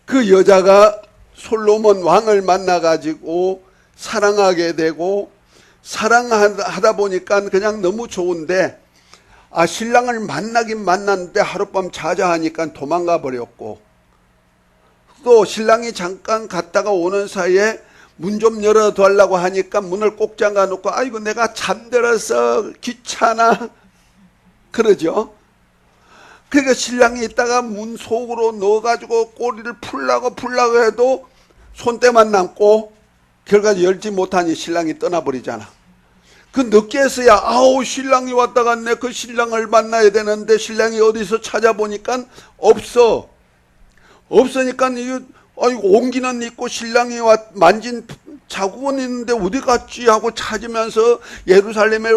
그 여자가 솔로몬 왕을 만나가지고 사랑하게 되고 사랑하다 보니까 그냥 너무 좋은데 신랑을 만나긴 만났는데 하룻밤 자자 하니까 도망가 버렸고 또 신랑이 잠깐 갔다가 오는 사이에 문 좀 열어달라고 하니까 문을 꼭 잠가 놓고 아이고 내가 잠들어서 귀찮아 그러죠. 그러니까 신랑이 있다가 문 속으로 넣어가지고 꼬리를 풀라고 해도 손때만 남고 결과적으로 열지 못하니 신랑이 떠나버리잖아. 그 늦게서야 아우 신랑이 왔다 갔네. 그 신랑을 만나야 되는데 신랑이 어디서 찾아보니까 없으니까 옹기는 있고 신랑이 만진 자국은 있는데 어디 갔지 하고 찾으면서 예루살렘에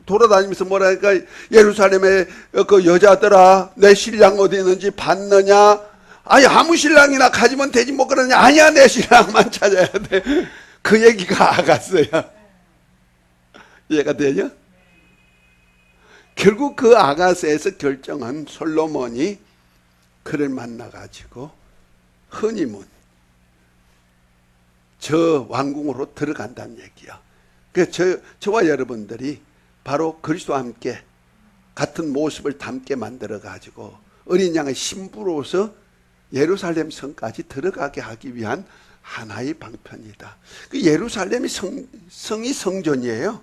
돌아다니면서 뭐라니까 예루살렘에 그 여자들아 내 신랑 어디 있는지 봤느냐. 아니 아무 신랑이나 가지면 되지 뭐 그러냐. 아니야 내 신랑만 찾아야 돼. 그 얘기가 아가스야. 이해가 되냐? 결국 그 아가스에서 결정한 솔로몬이 그를 만나가지고 허니문 저 왕궁으로 들어간다는 얘기야. 그래서 저와 여러분들이 바로 그리스도와 함께 같은 모습을 담게 만들어가지고 어린 양의 신부로서 예루살렘 성까지 들어가게 하기 위한 하나의 방편이다. 그 예루살렘이 성이 성전이에요.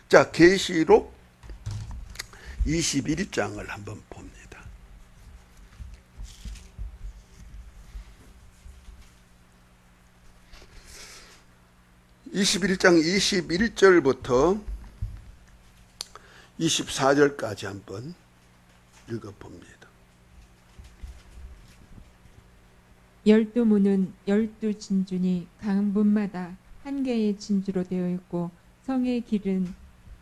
자, 계시록 21장을 한번 봅니다. 21장 21절부터 24절까지 한번 읽어봅니다. 12문은 12진주니 각 문마다 한 개의 진주로 되어 있고 성의 길은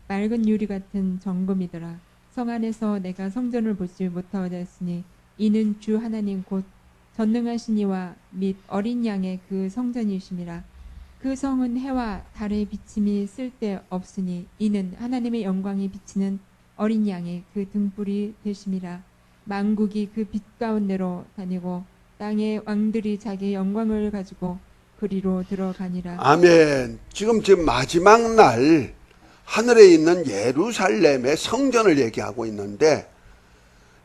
맑은 유리 같은 정금이더라. 성 안에서 내가 성전을 보지 못하였으니 이는 주 하나님 곧 전능하신 이와 및 어린 양의 그 성전이심이라. 그 성은 해와 달의 비침이 쓸데없으니 이는 하나님의 영광이 비치는 어린 양의 그 등불이 되심이라. 만국이 그 빛 가운데로 다니고 땅의 왕들이 자기 영광을 가지고 그리로 들어가니라. 아멘. 지금 마지막 날 하늘에 있는 예루살렘의 성전을 얘기하고 있는데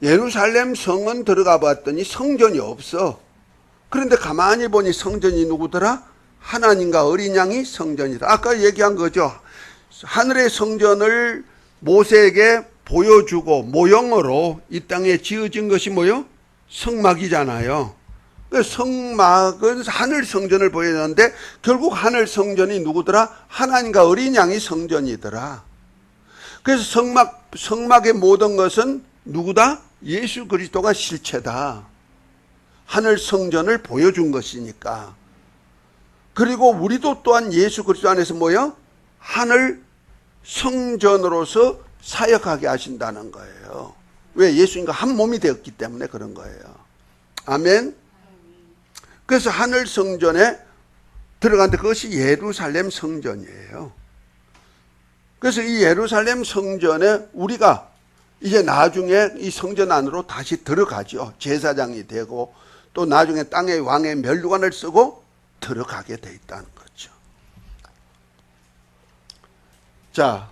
예루살렘 성은 들어가 봤더니 성전이 없어. 그런데 가만히 보니 성전이 누구더라? 하나님과 어린 양이 성전이다. 아까 얘기한 거죠. 하늘의 성전을 모세에게 보여주고 모형으로 이 땅에 지어진 것이 뭐요? 성막이잖아요. 성막은 하늘 성전을 보여줬는데 결국 하늘 성전이 누구더라? 하나님과 어린 양이 성전이더라. 그래서 성막의 모든 것은 누구다? 예수 그리스도가 실체다. 하늘 성전을 보여준 것이니까. 그리고 우리도 또한 예수 그리스도 안에서 뭐요? 하늘 성전으로서 사역하게 하신다는 거예요. 왜? 예수님과 한 몸이 되었기 때문에 그런 거예요. 아멘. 그래서 하늘 성전에 들어갔는데 그것이 예루살렘 성전이에요. 그래서 이 예루살렘 성전에 우리가 이제 나중에 이 성전 안으로 다시 들어가죠. 제사장이 되고 또 나중에 땅의 왕의 면류관을 쓰고 들어가게 돼 있다는 거죠. 자,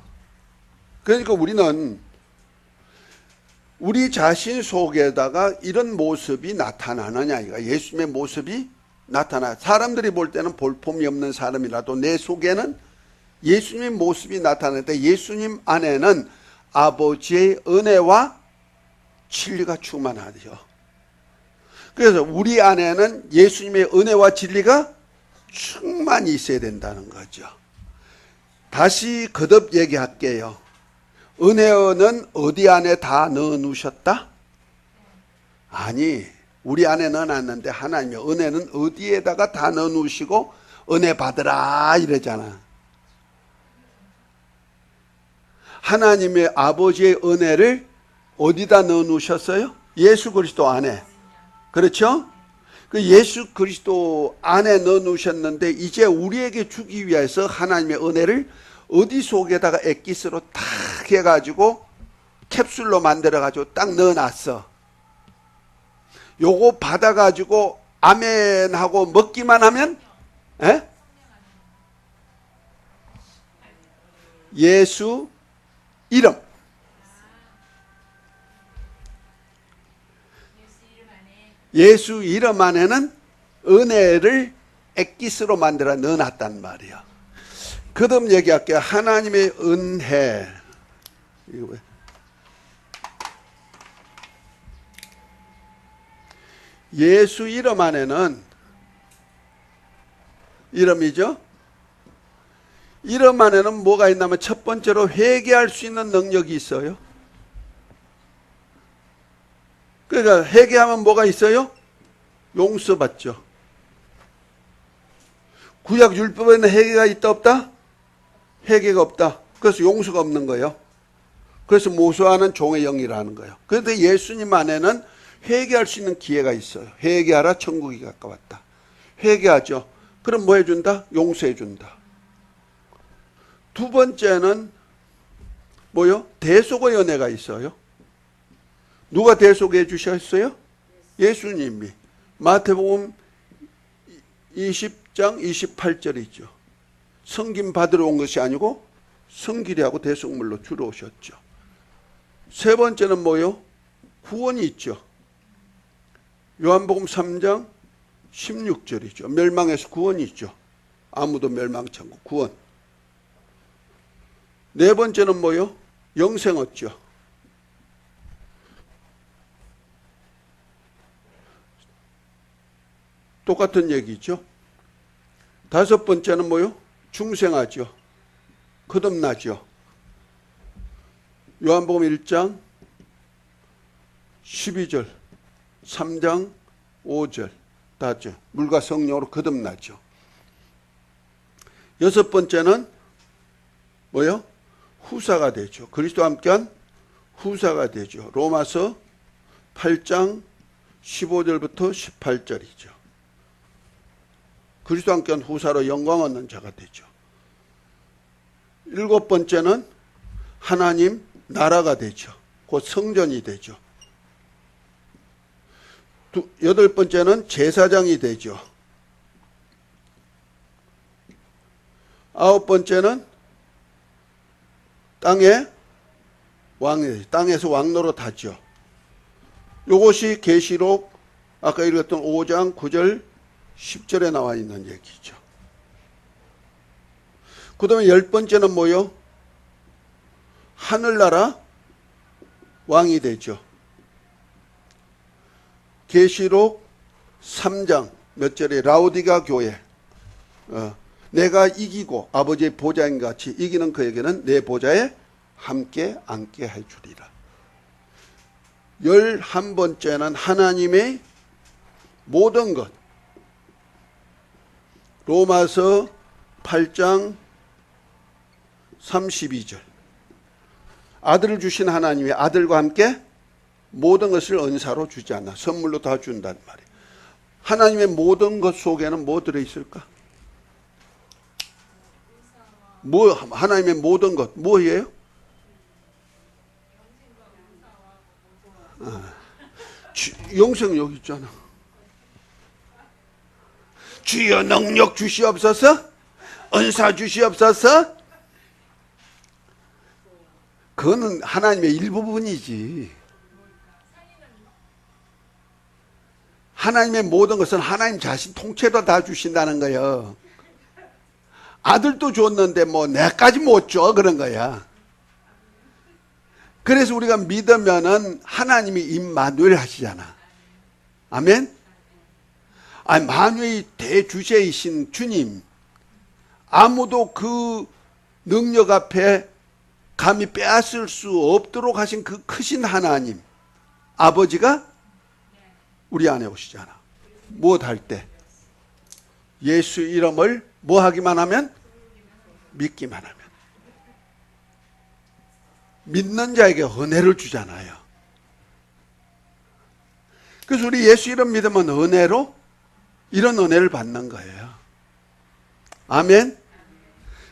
그러니까 우리는 우리 자신 속에다가 이런 모습이 나타나느냐, 이거 예수님의 모습이 나타나. 사람들이 볼 때는 볼품이 없는 사람이라도 내 속에는 예수님의 모습이 나타나는데 예수님 안에는 아버지의 은혜와 진리가 충만하죠. 그래서 우리 안에는 예수님의 은혜와 진리가 충만히 있어야 된다는 거죠. 다시 거듭 얘기할게요. 은혜는 어디 안에 다 넣어 놓으셨다? 아니, 우리 안에 넣어 놨는데 하나님의 은혜는 어디에다가 다 넣어 놓으시고 은혜 받으라 이러잖아. 하나님의 아버지의 은혜를 어디다 넣어 놓으셨어요? 예수 그리스도 안에. 그렇죠? 그 예수 그리스도 안에 넣어 놓으셨는데 이제 우리에게 주기 위해서 하나님의 은혜를 어디 속에다가 엑기스로 딱 해가지고 캡슐로 만들어가지고 딱 넣어놨어. 요거 받아가지고 아멘 하고 먹기만 하면 예수 이름. 예수 이름 안에는 은혜를 엑기스로 만들어 넣어놨단 말이야. 그다음 얘기할게요. 하나님의 은혜. 이거 왜? 예수 이름 안에는 이름이죠. 이름 안에는 뭐가 있냐면 첫 번째로 회개할 수 있는 능력이 있어요. 그러니까 회개하면 뭐가 있어요? 용서받죠. 구약 율법에는 회개가 있다 없다? 회개가 없다. 그래서 용서가 없는 거예요. 그래서 모소하는 종의 영이라는 거예요. 그런데 예수님 안에는 회개할 수 있는 기회가 있어요. 회개하라 천국이 가까웠다. 회개하죠. 그럼 뭐 해준다? 용서해준다. 두 번째는 뭐요? 대속의 은혜가 있어요. 누가 대속해 주셨어요? 예수님이. 마태복음 20장 28절이죠. 성김 받으러 온 것이 아니고 성길이하고 대속물로 주러 오셨죠. 세 번째는 뭐요? 구원이 있죠. 요한복음 3장 16절이죠. 멸망에서 구원이 있죠. 아무도 멸망치 않고 구원. 네 번째는 뭐요? 영생 얻죠. 똑같은 얘기죠. 다섯 번째는 뭐요? 중생하죠. 거듭나죠. 요한복음 1장 12절 3장 5절 다죠. 물과 성령으로 거듭나죠. 여섯 번째는 뭐요? 후사가 되죠. 그리스도와 함께한 후사가 되죠. 로마서 8장 15절부터 18절이죠. 그리스도와 함께한 후사로 영광 얻는 자가 되죠. 일곱 번째는 하나님 나라가 되죠. 곧 성전이 되죠. 여덟 번째는 제사장이 되죠. 아홉 번째는 땅에서 왕노릇 하죠. 요것이 계시록 아까 읽었던 5장 9절 10절에 나와 있는 얘기죠. 그 다음에 열 번째는 뭐요? 하늘나라 왕이 되죠. 계시록 3장 몇 절에 라오디가 교회 내가 이기고 아버지의 보좌인 같이 이기는 그에게는 내 보좌에 함께 앉게 할 줄이라. 11번째는 하나님의 모든 것. 로마서 8장 32절. 아들을 주신 하나님의 아들과 함께 모든 것을 은사로 주지 않나. 선물로 다 준단 말이에요. 하나님의 모든 것 속에는 뭐 들어있을까? 하나님의 모든 것, 뭐예요? 영생 여기 있잖아. 주여 능력 주시옵소서, 은사 주시옵소서. 그거는 하나님의 일부분이지. 하나님의 모든 것은 하나님 자신 통째로 다 주신다는 거예요. 아들도 줬는데 뭐 내까지 못 줘 그런 거야. 그래서 우리가 믿으면은 하나님이 임마누엘 하시잖아. 아멘. 만유의 대주제이신 주님, 아무도 그 능력 앞에 감히 빼앗을 수 없도록 하신 그 크신 하나님 아버지가 우리 안에 오시잖아. 무엇 할 때? 예수 이름을 뭐 하기만 하면? 믿기만 하면. 믿는 자에게 은혜를 주잖아요. 그래서 우리 예수 이름 믿으면 은혜로 이런 은혜를 받는 거예요. 아멘.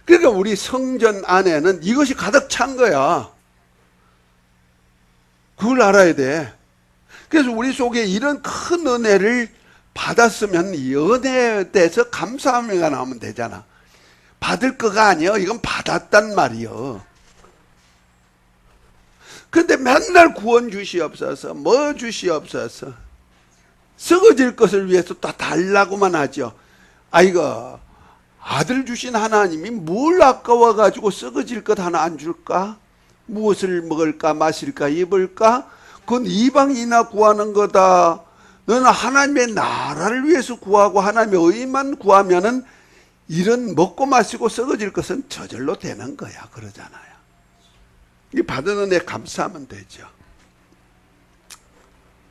그러니까 우리 성전 안에는 이것이 가득 찬 거야. 그걸 알아야 돼. 그래서 우리 속에 이런 큰 은혜를 받았으면 이 은혜에 대해서 감사함이 나오면 되잖아. 받을 거가 아니요. 이건 받았단 말이요. 그런데 맨날 구원 주시옵소서, 뭐 주시옵소서, 썩어질 것을 위해서 또 달라고만 하죠. 이거 아들 주신 하나님이 뭘 아까워가지고 썩어질 것 하나 안 줄까? 무엇을 먹을까, 마실까, 입을까? 그건 이방인이나 구하는 거다. 너는 하나님의 나라를 위해서 구하고 하나님의 의만 구하면은 이런 먹고 마시고 썩어질 것은 저절로 되는 거야. 그러잖아요. 이 받은 은혜 감사하면 되죠.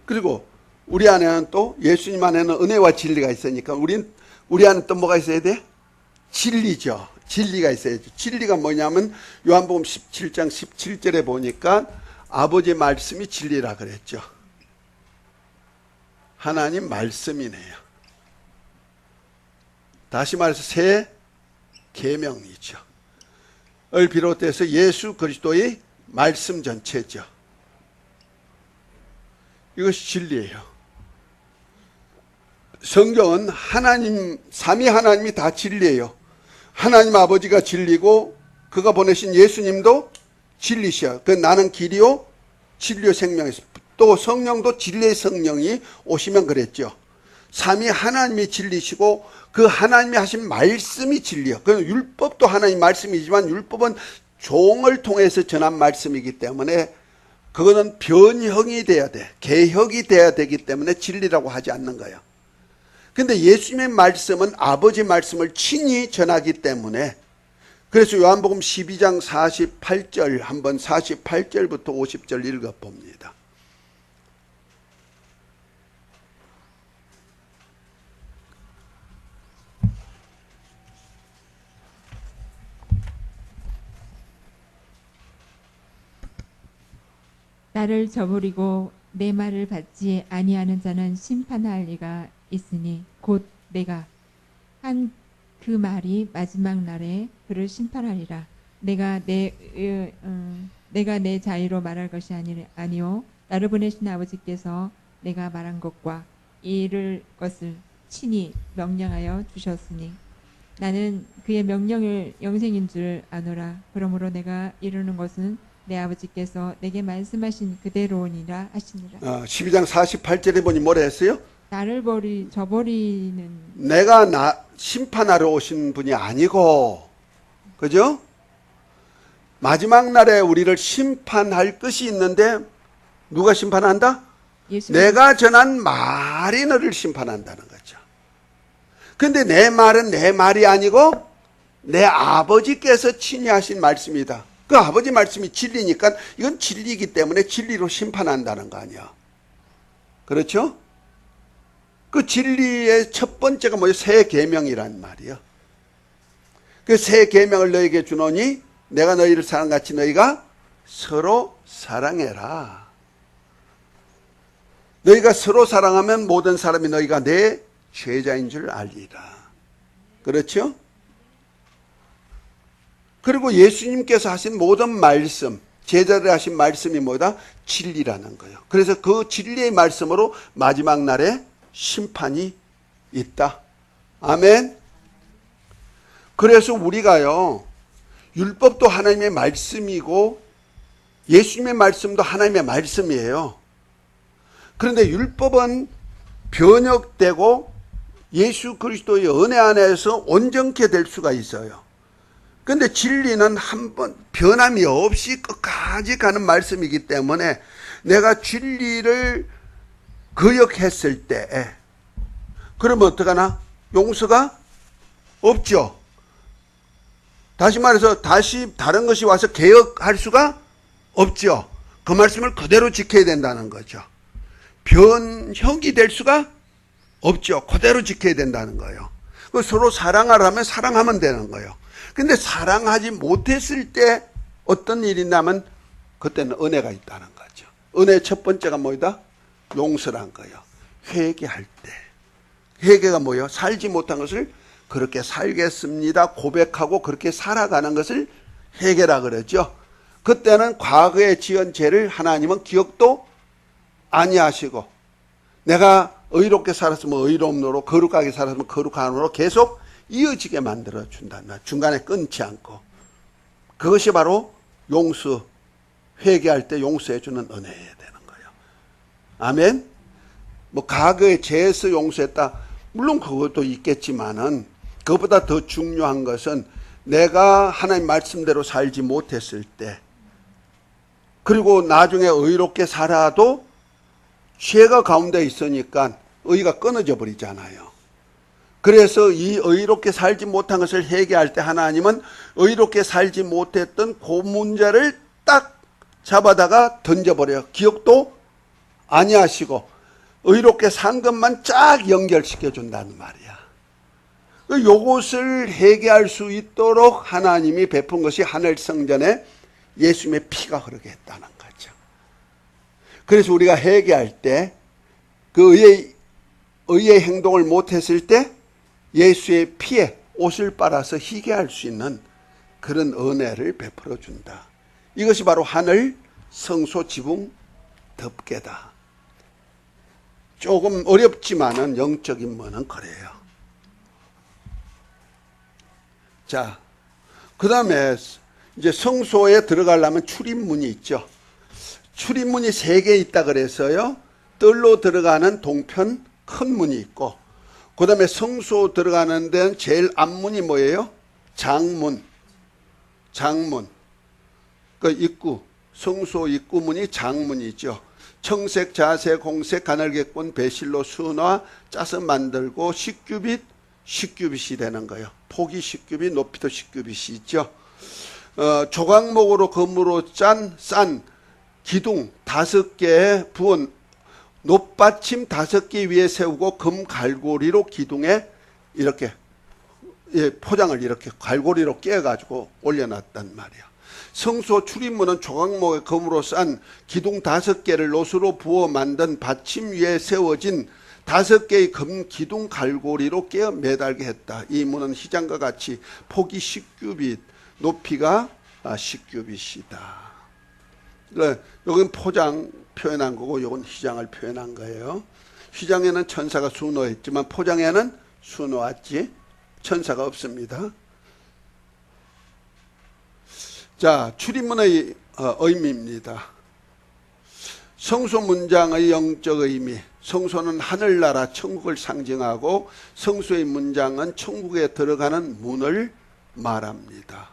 그리고 우리 안에는 또 예수님 안에는 은혜와 진리가 있으니까 우리 안에 또 뭐가 있어야 돼? 진리죠. 진리가 있어야죠. 진리가 뭐냐면 요한복음 17장 17절에 보니까 아버지의 말씀이 진리라 그랬죠. 하나님 말씀이네요. 다시 말해서 새 계명이죠. 을 비롯해서 예수 그리스도의 말씀 전체죠. 이것이 진리예요. 성경은 하나님, 삼위 하나님이 다 진리예요. 하나님 아버지가 진리고 그가 보내신 예수님도 진리시야. 그 나는 길이요 진리요 생명이시. 또 성령도 진리의 성령이 오시면 그랬죠. 삼위 하나님이 진리시고 그 하나님이 하신 말씀이 진리요. 그 율법도 하나님 말씀이지만 율법은 종을 통해서 전한 말씀이기 때문에 그거는 변형이 돼야 돼. 개혁이 돼야 되기 때문에 진리라고 하지 않는 거예요. 근데 예수님의 말씀은 아버지 말씀을 친히 전하기 때문에 그래서 요한복음 12장 48절 한번 48절부터 50절 읽어봅니다. 나를 저버리고 내 말을 받지 아니하는 자는 심판할 리가 있으니 곧 내가 한 그 말이 마지막 날에 그를 심판하리라. 내가 내 자유로 말할 것이 아니요 나를 보내신 아버지께서 내가 말한 것과 이를 것을 친히 명령하여 주셨으니 나는 그의 명령을 영생인 줄 아노라. 그러므로 내가 이르는 것은 내 아버지께서 내게 말씀하신 그대로니라 하시니라. 12장 48절에 보니 뭐라 했어요? 나를 저버리는 내가 나 심판하러 오신 분이 아니고, 그죠? 마지막 날에 우리를 심판할 것이 있는데 누가 심판한다? 예수 내가 전한 말이 너를 심판한다는 거죠. 근데 내 말은 내 말이 아니고 내 아버지께서 친히 하신 말씀이다. 그 아버지 말씀이 진리니까 이건 진리이기 때문에 진리로 심판한다는 거 아니야. 그렇죠? 그 진리의 첫 번째가 뭐예요? 새 계명이란 말이에요. 그 새 계명을 너에게 주노니 내가 너희를 사랑같이 너희가 서로 사랑해라. 너희가 서로 사랑하면 모든 사람이 너희가 내 죄자인 줄 알리라. 그렇죠? 그리고 예수님께서 하신 모든 말씀, 제자들 하신 말씀이 뭐다? 진리라는 거예요. 그래서 그 진리의 말씀으로 마지막 날에 심판이 있다. 아멘. 그래서 우리가요, 율법도 하나님의 말씀이고 예수님의 말씀도 하나님의 말씀이에요. 그런데 율법은 변혁되고 예수 그리스도의 은혜 안에서 온전케 될 수가 있어요. 그런데 진리는 한번 변함이 없이 끝까지 가는 말씀이기 때문에 내가 진리를 거역했을 때 그러면 어떡하나? 용서가 없죠. 다시 말해서 다시 다른 것이 와서 개혁할 수가 없죠. 그 말씀을 그대로 지켜야 된다는 거죠. 변형이 될 수가 없죠. 그대로 지켜야 된다는 거예요. 서로 사랑하라면 사랑하면 되는 거예요. 근데 사랑하지 못했을 때 어떤 일이 나면 그때는 은혜가 있다는 거죠. 은혜의 첫 번째가 뭐다? 용서란 거예요. 회개할 때. 회개가 뭐예요? 살지 못한 것을 그렇게 살겠습니다. 고백하고 그렇게 살아가는 것을 회개라 그러죠. 그때는 과거에 지은 죄를 하나님은 기억도 아니하시고 내가 의롭게 살았으면 의로움으로 거룩하게 살았으면 거룩함으로 계속 이어지게 만들어 준다는 거야. 중간에 끊지 않고. 그것이 바로 용서, 회개할 때 용서해 주는 은혜여야 되는 거예요. 아멘. 뭐 과거에 죄에서 용서했다. 물론 그것도 있겠지만은 그것보다 더 중요한 것은 내가 하나님 말씀대로 살지 못했을 때 그리고 나중에 의롭게 살아도 죄가 가운데 있으니까 의가 끊어져 버리잖아요. 그래서 이 의롭게 살지 못한 것을 회개할 때 하나님은 의롭게 살지 못했던 그 문제를 딱 잡아다가 던져버려요. 기억도 아니하시고 의롭게 산 것만 쫙 연결시켜 준다는 말이야. 요것을 회개할 수 있도록 하나님이 베푼 것이 하늘 성전에 예수님의 피가 흐르게 했다는 거죠. 그래서 우리가 회개할 때 그 의의 행동을 못했을 때 예수의 피에 옷을 빨아서 희게 할 수 있는 그런 은혜를 베풀어 준다. 이것이 바로 하늘 성소 지붕 덮개다. 조금 어렵지만은 영적인 면은 그래요. 자, 그 다음에 이제 성소에 들어가려면 출입문이 있죠. 출입문이 3개 있다 그래서요. 뜰로 들어가는 동편 큰 문이 있고 그 다음에 성소 들어가는 데는 제일 앞문이 뭐예요? 장문. 그 입구, 성소 입구문이 장문이죠. 청색, 자색, 홍색, 가늘게꾼, 배실로 수나 짜서 만들고 10규빗이 되는 거예요. 폭이 10규빗, 높이도 10규빗이 있죠. 조각목으로 금으로 싼 기둥 5개에 부은 높받침 5개 위에 세우고 금 갈고리로 기둥에 이렇게 포장을 이렇게 갈고리로 깨가지고 올려놨단 말이에요. 성소 출입문은 조각목에 금으로 싼 기둥 5개를 노수로 부어 만든 받침 위에 세워진 5개의 금 기둥 갈고리로 깨어 매달게 했다. 이 문은 희장과 같이 폭이 10규빗, 높이가 10규빗이다. 여기는 포장 표현한 거고 이건 희장을 표현한 거예요. 휘장에는 천사가 수놓했지만 포장에는 수놓았지 천사가 없습니다. 자, 출입문의 의미입니다. 성소 문장의 영적 의미. 성소는 하늘나라 천국을 상징하고 성소의 문장은 천국에 들어가는 문을 말합니다.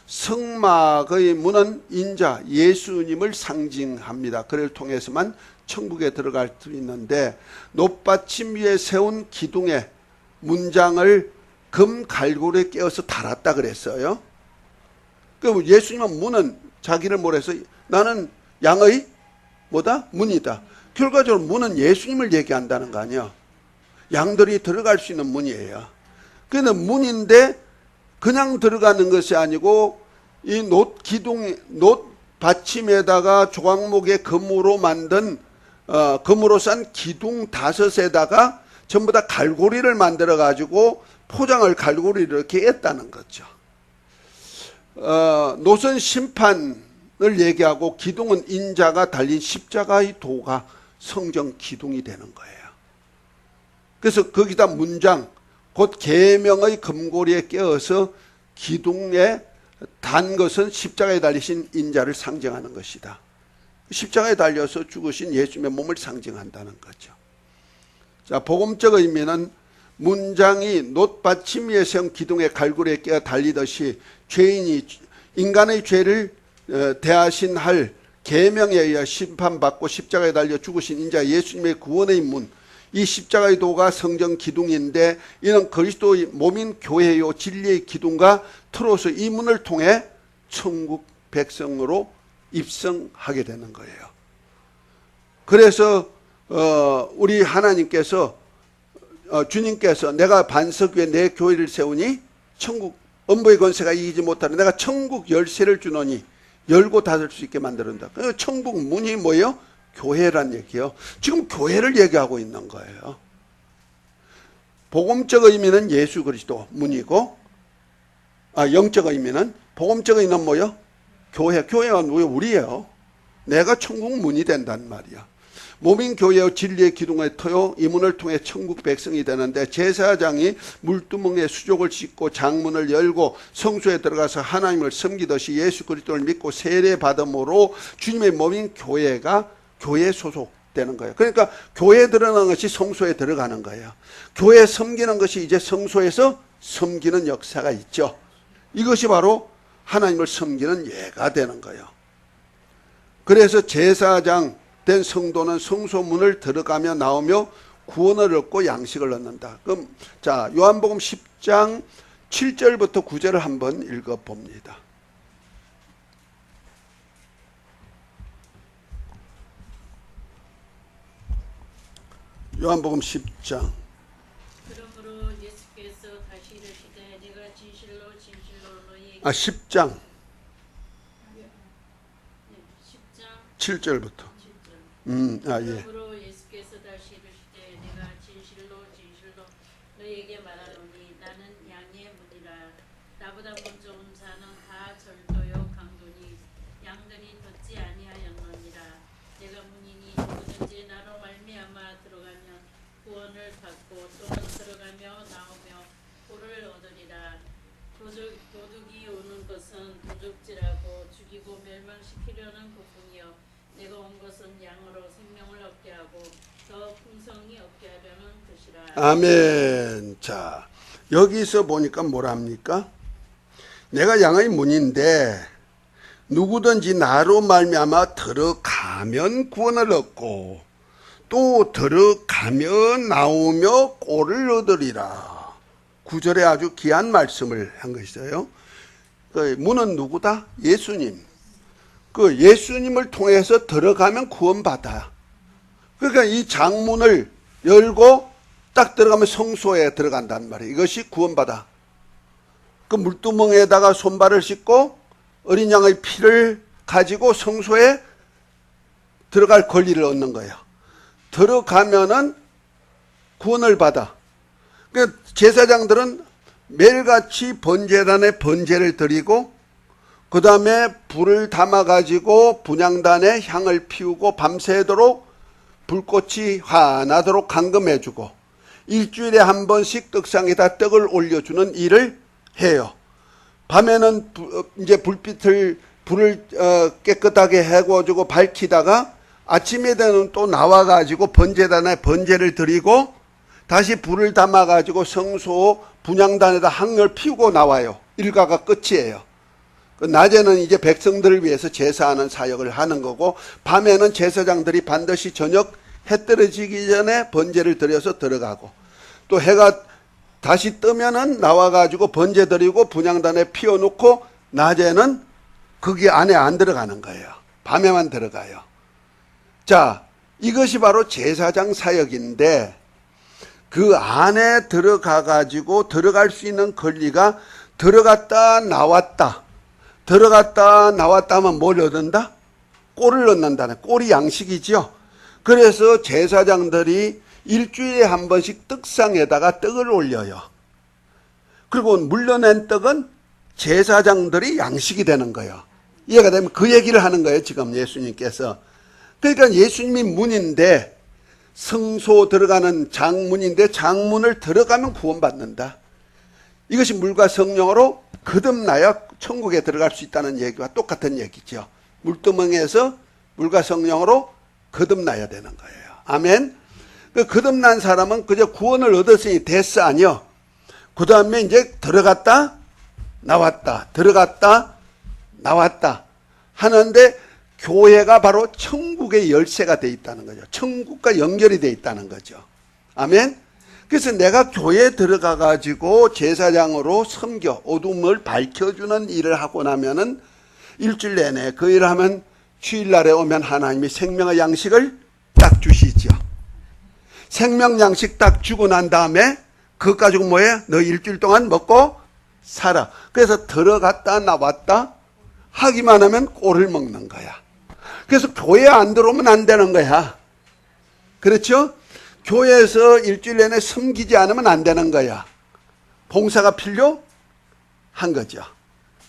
성막의 문은 인자 예수님을 상징합니다. 그를 통해서만 천국에 들어갈 수 있는데 놋받침 위에 세운 기둥에 문장을 금 갈고리에 깨어서 달았다 그랬어요. 그 예수님은 문은 자기를 뭐래서 나는 양의 뭐다? 문이다. 결과적으로 문은 예수님을 얘기한다는 거 아니야. 양들이 들어갈 수 있는 문이에요. 그런데 문인데 그냥 들어가는 것이 아니고 이 놋 받침에다가 조각목에 금으로 만든 금으로 싼 기둥 5에다가 전부 다 갈고리를 만들어 가지고 포장을 갈고리를 이렇게 했다는 거죠. 놋은 심판을 얘기하고 기둥은 인자가 달린 십자가의 도가 성전 기둥이 되는 거예요. 그래서 거기다 문장 곧 계명의 금고리에 깨어서 기둥에 단 것은 십자가에 달리신 인자를 상징하는 것이다. 십자가에 달려서 죽으신 예수님의 몸을 상징한다는 거죠. 자, 복음적 의미는 문장이 놋받침 위에 세운 기둥에 갈고리에 깨어 달리듯이 죄인이 인간의 죄를 대하신 할 계명에 의해 심판받고 십자가에 달려 죽으신 인자 예수님의 구원의 문, 이 십자가의 도가 성전 기둥인데 이는 그리스도의 몸인 교회요 진리의 기둥과 틀어서 이 문을 통해 천국 백성으로 입성하게 되는 거예요. 그래서 우리 하나님께서 주님께서 내가 반석 위에 내 교회를 세우니 천국 엄부의 권세가 이기지 못하는 내가 천국 열쇠를 주노니 열고 닫을 수 있게 만드는다. 그 천국 문이 뭐예요? 교회란 얘기예요. 지금 교회를 얘기하고 있는 거예요. 복음적 의미는 예수 그리스도 문이고 영적 의미는 복음적 의미는 뭐예요? 교회. 교회가 우리예요. 내가 천국 문이 된단 말이야. 몸인 교회의 진리의 기둥의 터요 이 문을 통해 천국 백성이 되는데 제사장이 물두멍에 수족을 씻고 장문을 열고 성소에 들어가서 하나님을 섬기듯이 예수 그리스도를 믿고 세례받음으로 주님의 몸인 교회가 교회에 소속되는 거예요. 그러니까 교회에 들어가는 것이 성소에 들어가는 거예요. 교회에 섬기는 것이 이제 성소에서 섬기는 역사가 있죠. 이것이 바로 하나님을 섬기는 예가 되는 거예요. 그래서 제사장 된 성도는 성소문을 들어가며 나오며 구원을 얻고 양식을 얻는다. 그럼 자, 요한복음 10장 7절부터 9절을 한번 읽어봅니다. 요한복음 10장. 그러므로 예수께서 다시 이르시되 내가 진실로 너희에게 10장 네, 10장 7절부터. 7절. 예. 그러므로 예수께서 다시 이르시되 내가 진실로 너희에게 말하노니 나는 양의 문이라. 나보다 먼저 온 자는 다 절도요 강도니 양들이 듣지 아니하였느니라. 내가 문이니 누구든지 나로 말미암아 들어가면 구원을 받고 또는 들어가며 나오며 보를 얻으리라. 도둑이 오는 것은 도둑질하고 죽이고 멸망시키려는 것뿐이요 내가 온 것은 양으로 생명을 얻게 하고 더 풍성히 얻게 하려는 것이라. 아멘. 자, 여기서 보니까 뭐랍니까? 내가 양의 문인데 누구든지 나로 말미암아 들어가면 구원을 얻고 또 들어가면 나오며 꼴을 얻으리라. 9절에 아주 귀한 말씀을 한 것이에요. 그 문은 누구다? 예수님. 그 예수님을 통해서 들어가면 구원받아. 그러니까 이 장문을 열고 딱 들어가면 성소에 들어간단 말이에요. 이것이 구원받아. 그 물두멍에다가 손발을 씻고 어린 양의 피를 가지고 성소에 들어갈 권리를 얻는 거예요. 들어가면은 구원을 받아. 그러니까 제사장들은 매일같이 번제단에 번제를 드리고 그 다음에 불을 담아가지고 분향단에 향을 피우고 밤새도록 불꽃이 환하도록 감금해주고 일주일에 한 번씩 떡상에다 떡을 올려주는 일을 해요. 밤에는 이제 불을 깨끗하게 해구어주고 밝히다가 아침에 되면 또 나와가지고 번제단에 번제를 드리고 다시 불을 담아가지고 성소 분향단에다 향을 피우고 나와요. 일과가 끝이에요. 낮에는 이제 백성들을 위해서 제사하는 사역을 하는 거고, 밤에는 제사장들이 반드시 저녁 해 떨어지기 전에 번제를 드려서 들어가고, 또 해가 다시 뜨면은 나와가지고 번제 드리고 분향단에 피워놓고 낮에는 거기 안에 안 들어가는 거예요. 밤에만 들어가요. 자, 이것이 바로 제사장 사역인데, 그 안에 들어가가지고 들어갈 수 있는 권리가 들어갔다 나왔다. 들어갔다 나왔다 하면 뭘 얻는다? 꼴을 얻는다네. 꼴이 양식이죠. 그래서 제사장들이 일주일에 한 번씩 떡상에다가 떡을 올려요. 그리고 물려낸 떡은 제사장들이 양식이 되는 거예요. 이해가 되면 그 얘기를 하는 거예요, 지금 예수님께서. 그러니까 예수님이 문인데, 성소 들어가는 장문인데 장문을 들어가면 구원받는다. 이것이 물과 성령으로 거듭나야 천국에 들어갈 수 있다는 얘기와 똑같은 얘기죠. 물두멍에서 물과 성령으로 거듭나야 되는 거예요. 아멘. 그 거듭난 사람은 그저 구원을 얻었으니 됐어, 아니요. 그 다음에 이제 들어갔다 나왔다 들어갔다 나왔다 하는데, 교회가 바로 천국의 열쇠가 돼 있다는 거죠. 천국과 연결이 돼 있다는 거죠. 아멘. 그래서 내가 교회에 들어가 가지고 제사장으로 섬겨 어둠을 밝혀주는 일을 하고 나면은 일주일 내내 그 일을 하면 주일날에 오면 하나님이 생명의 양식을 딱 주시죠. 생명 양식 딱 주고 난 다음에 그것 가지고 뭐해? 너 일주일 동안 먹고 살아. 그래서 들어갔다 나왔다 하기만 하면 꼴을 먹는 거야. 그래서 교회에 안 들어오면 안 되는 거야. 그렇죠? 교회에서 일주일 내내 섬기지 않으면 안 되는 거야. 봉사가 필요한 거죠.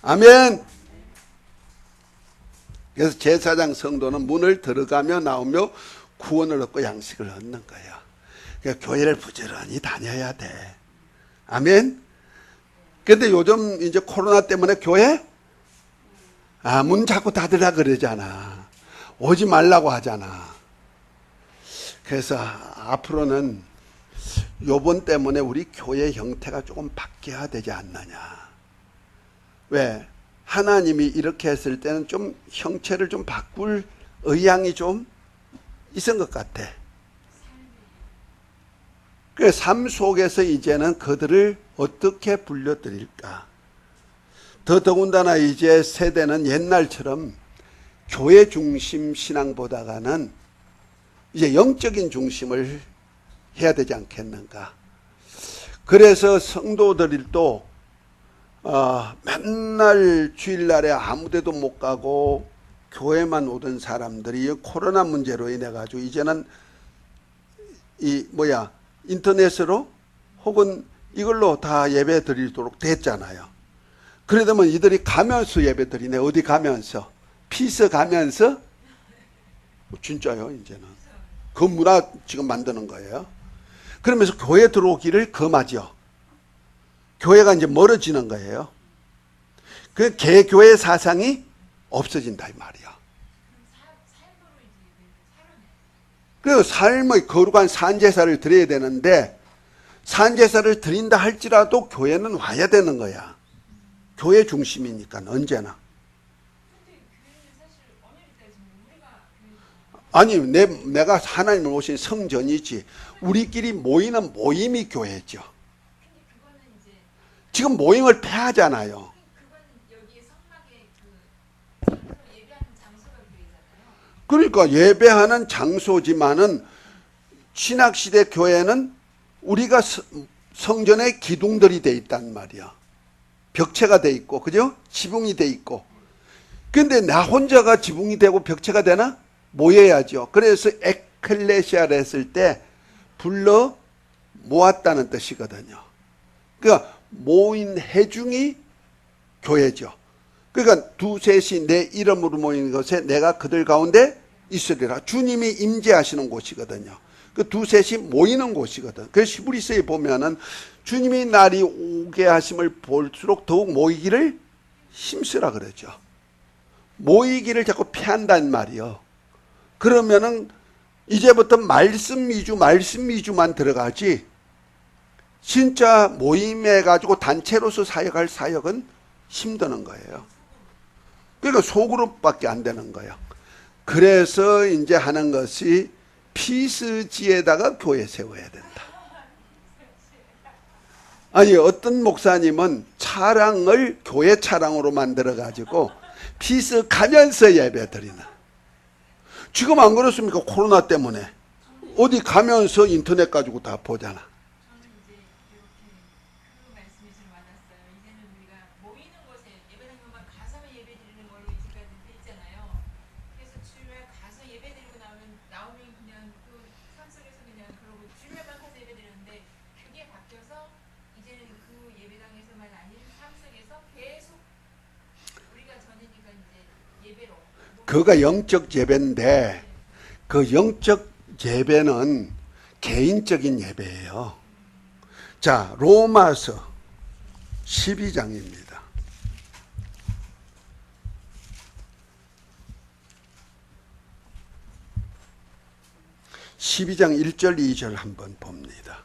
아멘. 그래서 제사장 성도는 문을 들어가며 나오며 구원을 얻고 양식을 얻는 거야. 그러니까 교회를 부지런히 다녀야 돼. 아멘. 근데 요즘 이제 코로나 때문에 교회 문 자꾸 닫으라 그러잖아. 오지 말라고 하잖아. 그래서 앞으로는 요번 때문에 우리 교회 형태가 조금 바뀌어야 되지 않느냐. 왜? 하나님이 이렇게 했을 때는 좀 형체를 좀 바꿀 의향이 좀 있은 것 같아. 그 삶 속에서 이제는 그들을 어떻게 불려드릴까? 더더군다나 이제 세대는 옛날처럼 교회 중심 신앙보다는 이제 영적인 중심을 해야 되지 않겠는가. 그래서 성도들도 맨날 주일날에 아무데도 못 가고 교회만 오던 사람들이 코로나 문제로 인해 가지고 이제는 인터넷으로 혹은 이걸로 다 예배 드리도록 됐잖아요. 그러다면 이들이 가면서 예배 드리네. 어디 가면서? 피서 가면서? 진짜요, 이제는. 그 문화 지금 만드는 거예요. 그러면서 교회 들어오기를 금하죠. 교회가 이제 멀어지는 거예요. 그 개교회 사상이 없어진다, 이 말이야. 그래서 삶의 거룩한 산제사를 드려야 되는데, 산제사를 드린다 할지라도 교회는 와야 되는 거야. 교회 중심이니까, 언제나. 아니, 내가 하나님을 오신 성전이지. 우리끼리 모이는 모임이 교회죠. 지금 모임을 폐하잖아요. 그러니까 예배하는 장소지만은 신학시대 교회는 우리가 성전에 기둥들이 돼 있단 말이야. 벽체가 돼 있고, 그죠? 지붕이 돼 있고. 근데 나 혼자가 지붕이 되고 벽체가 되나? 모여야죠. 그래서 에클레시아를 했을 때 불러 모았다는 뜻이거든요. 그러니까 모인 회중이 교회죠. 그러니까 두셋이 내 이름으로 모이는 것에 내가 그들 가운데 있으리라. 주님이 임재하시는 곳이거든요. 그 두셋이 모이는 곳이거든. 그래서 히브리서에 보면은 주님이 날이 오게 하심을 볼수록 더욱 모이기를 힘쓰라 그러죠. 모이기를 자꾸 피한단 말이요. 그러면은 이제부터 말씀 위주만 들어가지 진짜 모임해 가지고 단체로서 사역할 사역은 힘드는 거예요. 그러니까 소그룹밖에 안 되는 거예요. 그래서 이제 하는 것이 피스지에다가 교회 세워야 된다. 아니 어떤 목사님은 차량을 교회 차량으로 만들어 가지고 피스 가면서 예배 드리는. 지금 안 그렇습니까? 코로나 때문에 어디 가면서 인터넷 가지고 다 보잖아. 저는 이제 이렇게 그 말씀이 좀 와닿았어요. 이제는 우리가 모이는 곳에 예배당만 가서만 예배 드리는 걸로 이제까지 돼 있잖아요. 그래서 주일날 가서 예배 드리고 나오면 그냥 그 삶 속에서 그냥 그러고 주일날만 가서 예배 드리는데 그게 바뀌어서 이제는 그 예배당에서만 아닌 삶 속에서 계속 우리가 전이니까 이제 예배로 그가 영적 예배인데 그 영적 예배는 개인적인 예배예요. 자, 로마서 12장입니다. 12장 1절 2절 한번 봅니다.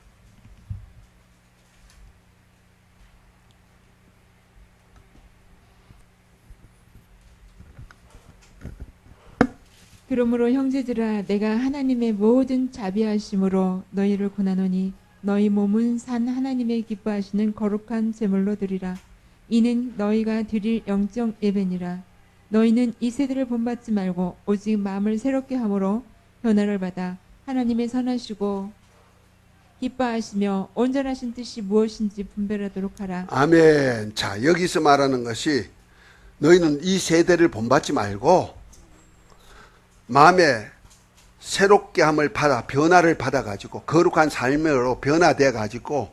그러므로 형제들아 내가 하나님의 모든 자비하심으로 너희를 권하노니 너희 몸은 산 하나님의 기뻐하시는 거룩한 제물로 드리라. 이는 너희가 드릴 영적 예배니라. 너희는 이 세대를 본받지 말고 오직 마음을 새롭게 함으로 변화를 받아 하나님의 선하시고 기뻐하시며 온전하신 뜻이 무엇인지 분별하도록 하라. 아멘. 자, 여기서 말하는 것이 너희는 이 세대를 본받지 말고 마음에 새롭게 함을 받아 변화를 받아가지고 거룩한 삶으로 변화돼 가지고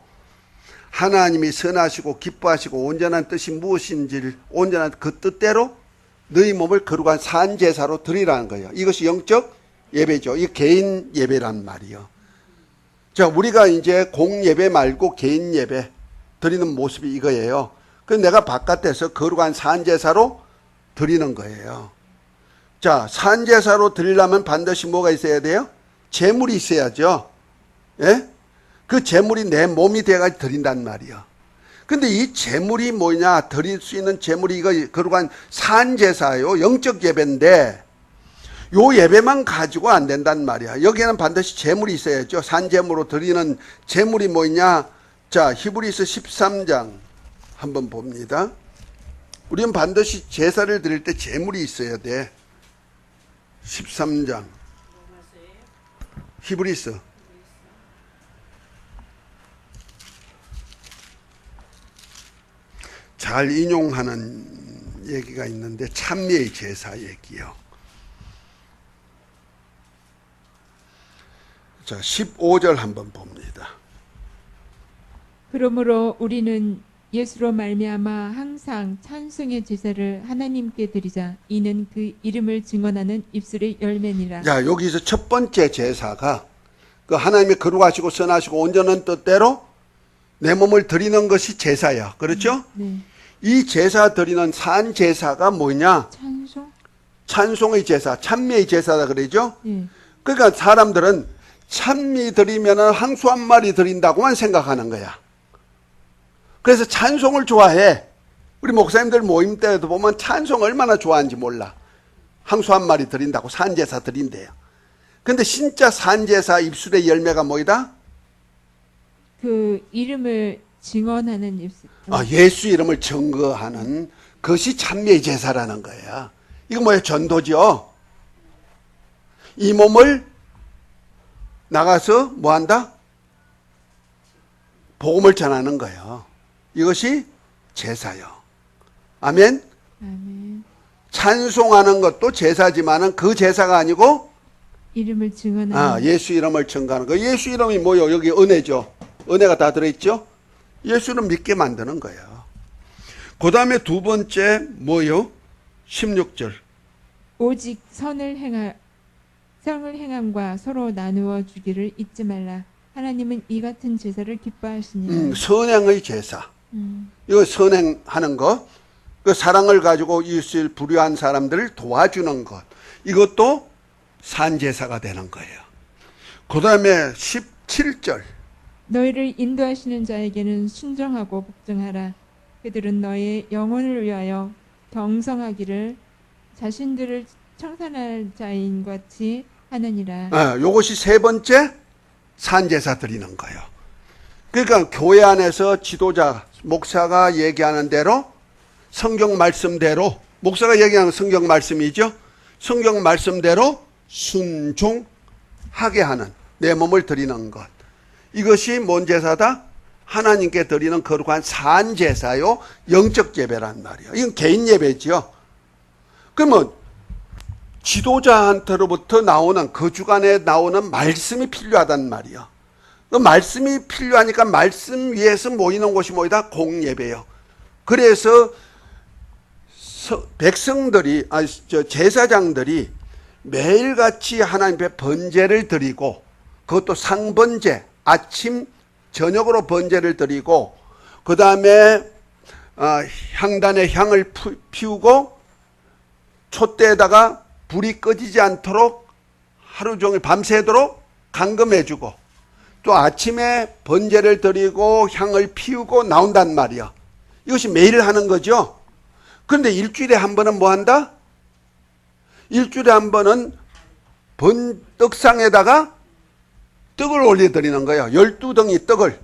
하나님이 선하시고 기뻐하시고 온전한 뜻이 무엇인지를 온전한 그 뜻대로 너희 몸을 거룩한 산제사로 드리라는 거예요. 이것이 영적 예배죠. 이 개인 예배란 말이요. 자, 우리가 이제 공예배 말고 개인 예배 드리는 모습이 이거예요. 그래서 내가 바깥에서 거룩한 산제사로 드리는 거예요. 자, 산제사로 드리려면 반드시 뭐가 있어야 돼요? 제물이 있어야죠. 예? 그 제물이 내 몸이 돼가지고 드린단 말이요. 근데 이 제물이 뭐냐? 드릴 수 있는 제물이 이거 거룩한 산제사예요. 영적 예배인데 요 예배만 가지고 안 된단 말이야. 여기에는 반드시 제물이 있어야죠. 산제물로 드리는 제물이 뭐냐? 자, 히브리서 13장 한번 봅니다. 우리는 반드시 제사를 드릴 때 제물이 있어야 돼. 13장 히브리서 잘 인용하는 얘기가 있는데 찬미의 제사 얘기요. 자, 15절 한번 봅니다. 그러므로 우리는 예수로 말미암아 항상 찬송의 제사를 하나님께 드리자. 이는 그 이름을 증언하는 입술의 열매니라. 자, 여기서 첫 번째 제사가 그 하나님이 거룩하시고 선하시고 온전한 뜻대로 내 몸을 드리는 것이 제사야. 그렇죠? 네. 이 제사 드리는 산 제사가 뭐냐? 찬송? 찬송의 제사, 찬미의 제사다 그러죠? 예. 그러니까 사람들은 찬미 드리면 항수 한 마리 드린다고만 생각하는 거야. 그래서 찬송을 좋아해. 우리 목사님들 모임 때도 보면 찬송 얼마나 좋아하는지 몰라. 항수 한 마리 드린다고 산제사 드린대요. 근데 진짜 산제사 입술의 열매가 뭐이다? 그 이름을 증언하는 입술. 예수 이름을 증거하는 그것이 찬미의 제사라는 거야. 이거 뭐예요? 전도죠. 이 몸을 나가서 뭐 한다? 복음을 전하는 거예요. 이것이 제사요. 아멘? 아멘. 찬송하는 것도 제사지만은 그 제사가 아니고 이름을 증언하는. 예수 이름을 증거하는 거. 예수 이름이 뭐요? 여기 은혜죠. 은혜가 다 들어있죠? 예수는 믿게 만드는 거예요. 그 다음에 두 번째 뭐요? 16절. 오직 선을 행하 성을 행함과 서로 나누어 주기를 잊지 말라. 하나님은 이 같은 제사를 기뻐하시니라. 선행의 제사. 음. 이거 선행하는 것. 그 사랑을 가지고 이웃을 불효한 사람들을 도와주는 것. 이것도 산제사가 되는 거예요. 그 다음에 17절. 너희를 인도하시는 자에게는 순종하고 복종하라. 그들은 너의 영혼을 위하여 경성하기를 자신들을 청산할 자인 같이 하느니라. 요것이 세 번째 산제사 드리는 거예요. 그러니까 교회 안에서 지도자, 목사가 얘기하는 대로 성경 말씀대로, 목사가 얘기하는 성경 말씀이죠. 성경 말씀대로 순종하게 하는 내 몸을 드리는 것. 이것이 뭔 제사다? 하나님께 드리는 거룩한 산제사요. 영적 예배란 말이에요. 이건 개인 예배지요. 그러면 지도자한테로부터 나오는 그 주간에 나오는 말씀이 필요하단 말이에요. 그 말씀이 필요하니까 말씀 위에서 모이는 곳이 뭐이다? 공예배요. 그래서 백성들이, 제사장들이 매일같이 하나님 앞에 번제를 드리고, 그것도 상번제, 아침 저녁으로 번제를 드리고, 그 다음에 향단에 향을 피우고 촛대에다가 불이 꺼지지 않도록 하루 종일 밤새도록 감금해주고, 또 아침에 번제를 드리고 향을 피우고 나온단 말이야. 이것이 매일 하는 거죠. 그런데 일주일에 한 번은 뭐 한다? 일주일에 한 번은 떡상에다가 떡을 올려드리는 거예요. 12덩이 떡을.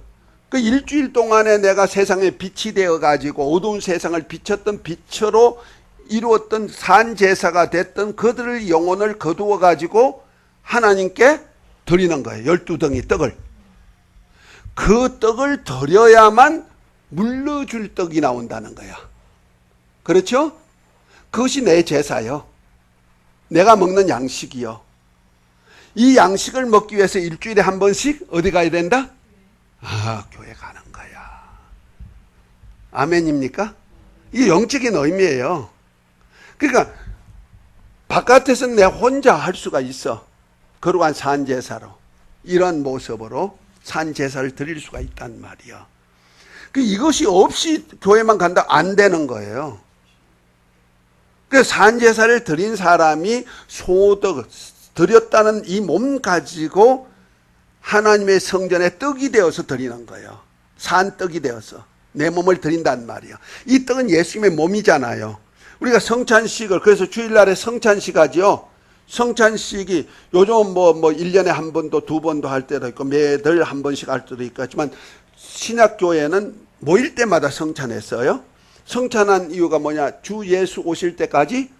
그 일주일 동안에 내가 세상에 빛이 되어가지고 어두운 세상을 비쳤던 빛으로 이루었던 산제사가 됐던 그들의 영혼을 거두어가지고 하나님께 드리는 거예요. 12덩이 떡을. 그 떡을 드려야만 물러줄 떡이 나온다는 거야. 그렇죠? 그것이 내 제사요. 내가 먹는 양식이요. 이 양식을 먹기 위해서 일주일에 한 번씩 어디 가야 된다? 교회 가는 거야. 아멘입니까? 이게 영적인 의미예요. 그러니까 바깥에서는 내 혼자 할 수가 있어. 거룩한 산제사로. 이런 모습으로 산제사를 드릴 수가 있단 말이야. 이것이 없이 교회만 간다 안 되는 거예요. 그 산제사를 드린 사람이 소득 드렸다는 이 몸 가지고 하나님의 성전에 떡이 되어서 드리는 거예요. 산떡이 되어서 내 몸을 드린단 말이에요. 이 떡은 예수님의 몸이잖아요. 우리가 성찬식을, 그래서 주일날에 성찬식 하죠. 성찬식이 요즘은 뭐 1년에 한 번도 두 번도 할 때도 있고 매달 한 번씩 할 때도 있겠지만 신약교회는 모일 때마다 성찬했어요. 성찬한 이유가 뭐냐? 주 예수 오실 때까지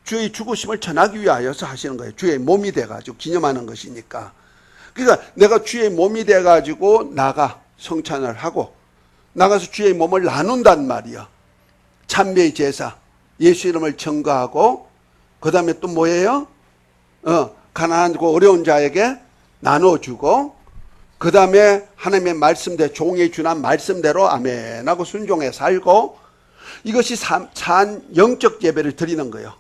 주의 죽으심을 전하기 위하여서 하시는 거예요. 주의 몸이 돼가지고 기념하는 것이니까. 그러니까 내가 주의 몸이 돼가지고 나가 성찬을 하고 나가서 주의 몸을 나눈단 말이야. 찬미의 제사, 예수 이름을 증거하고 그 다음에 또 뭐예요? 가난하고 어려운 자에게 나눠주고 그 다음에 하나님의 말씀대로 종이 준한 말씀대로 아멘 하고 순종해 살고 이것이 영적 예배를 드리는 거예요.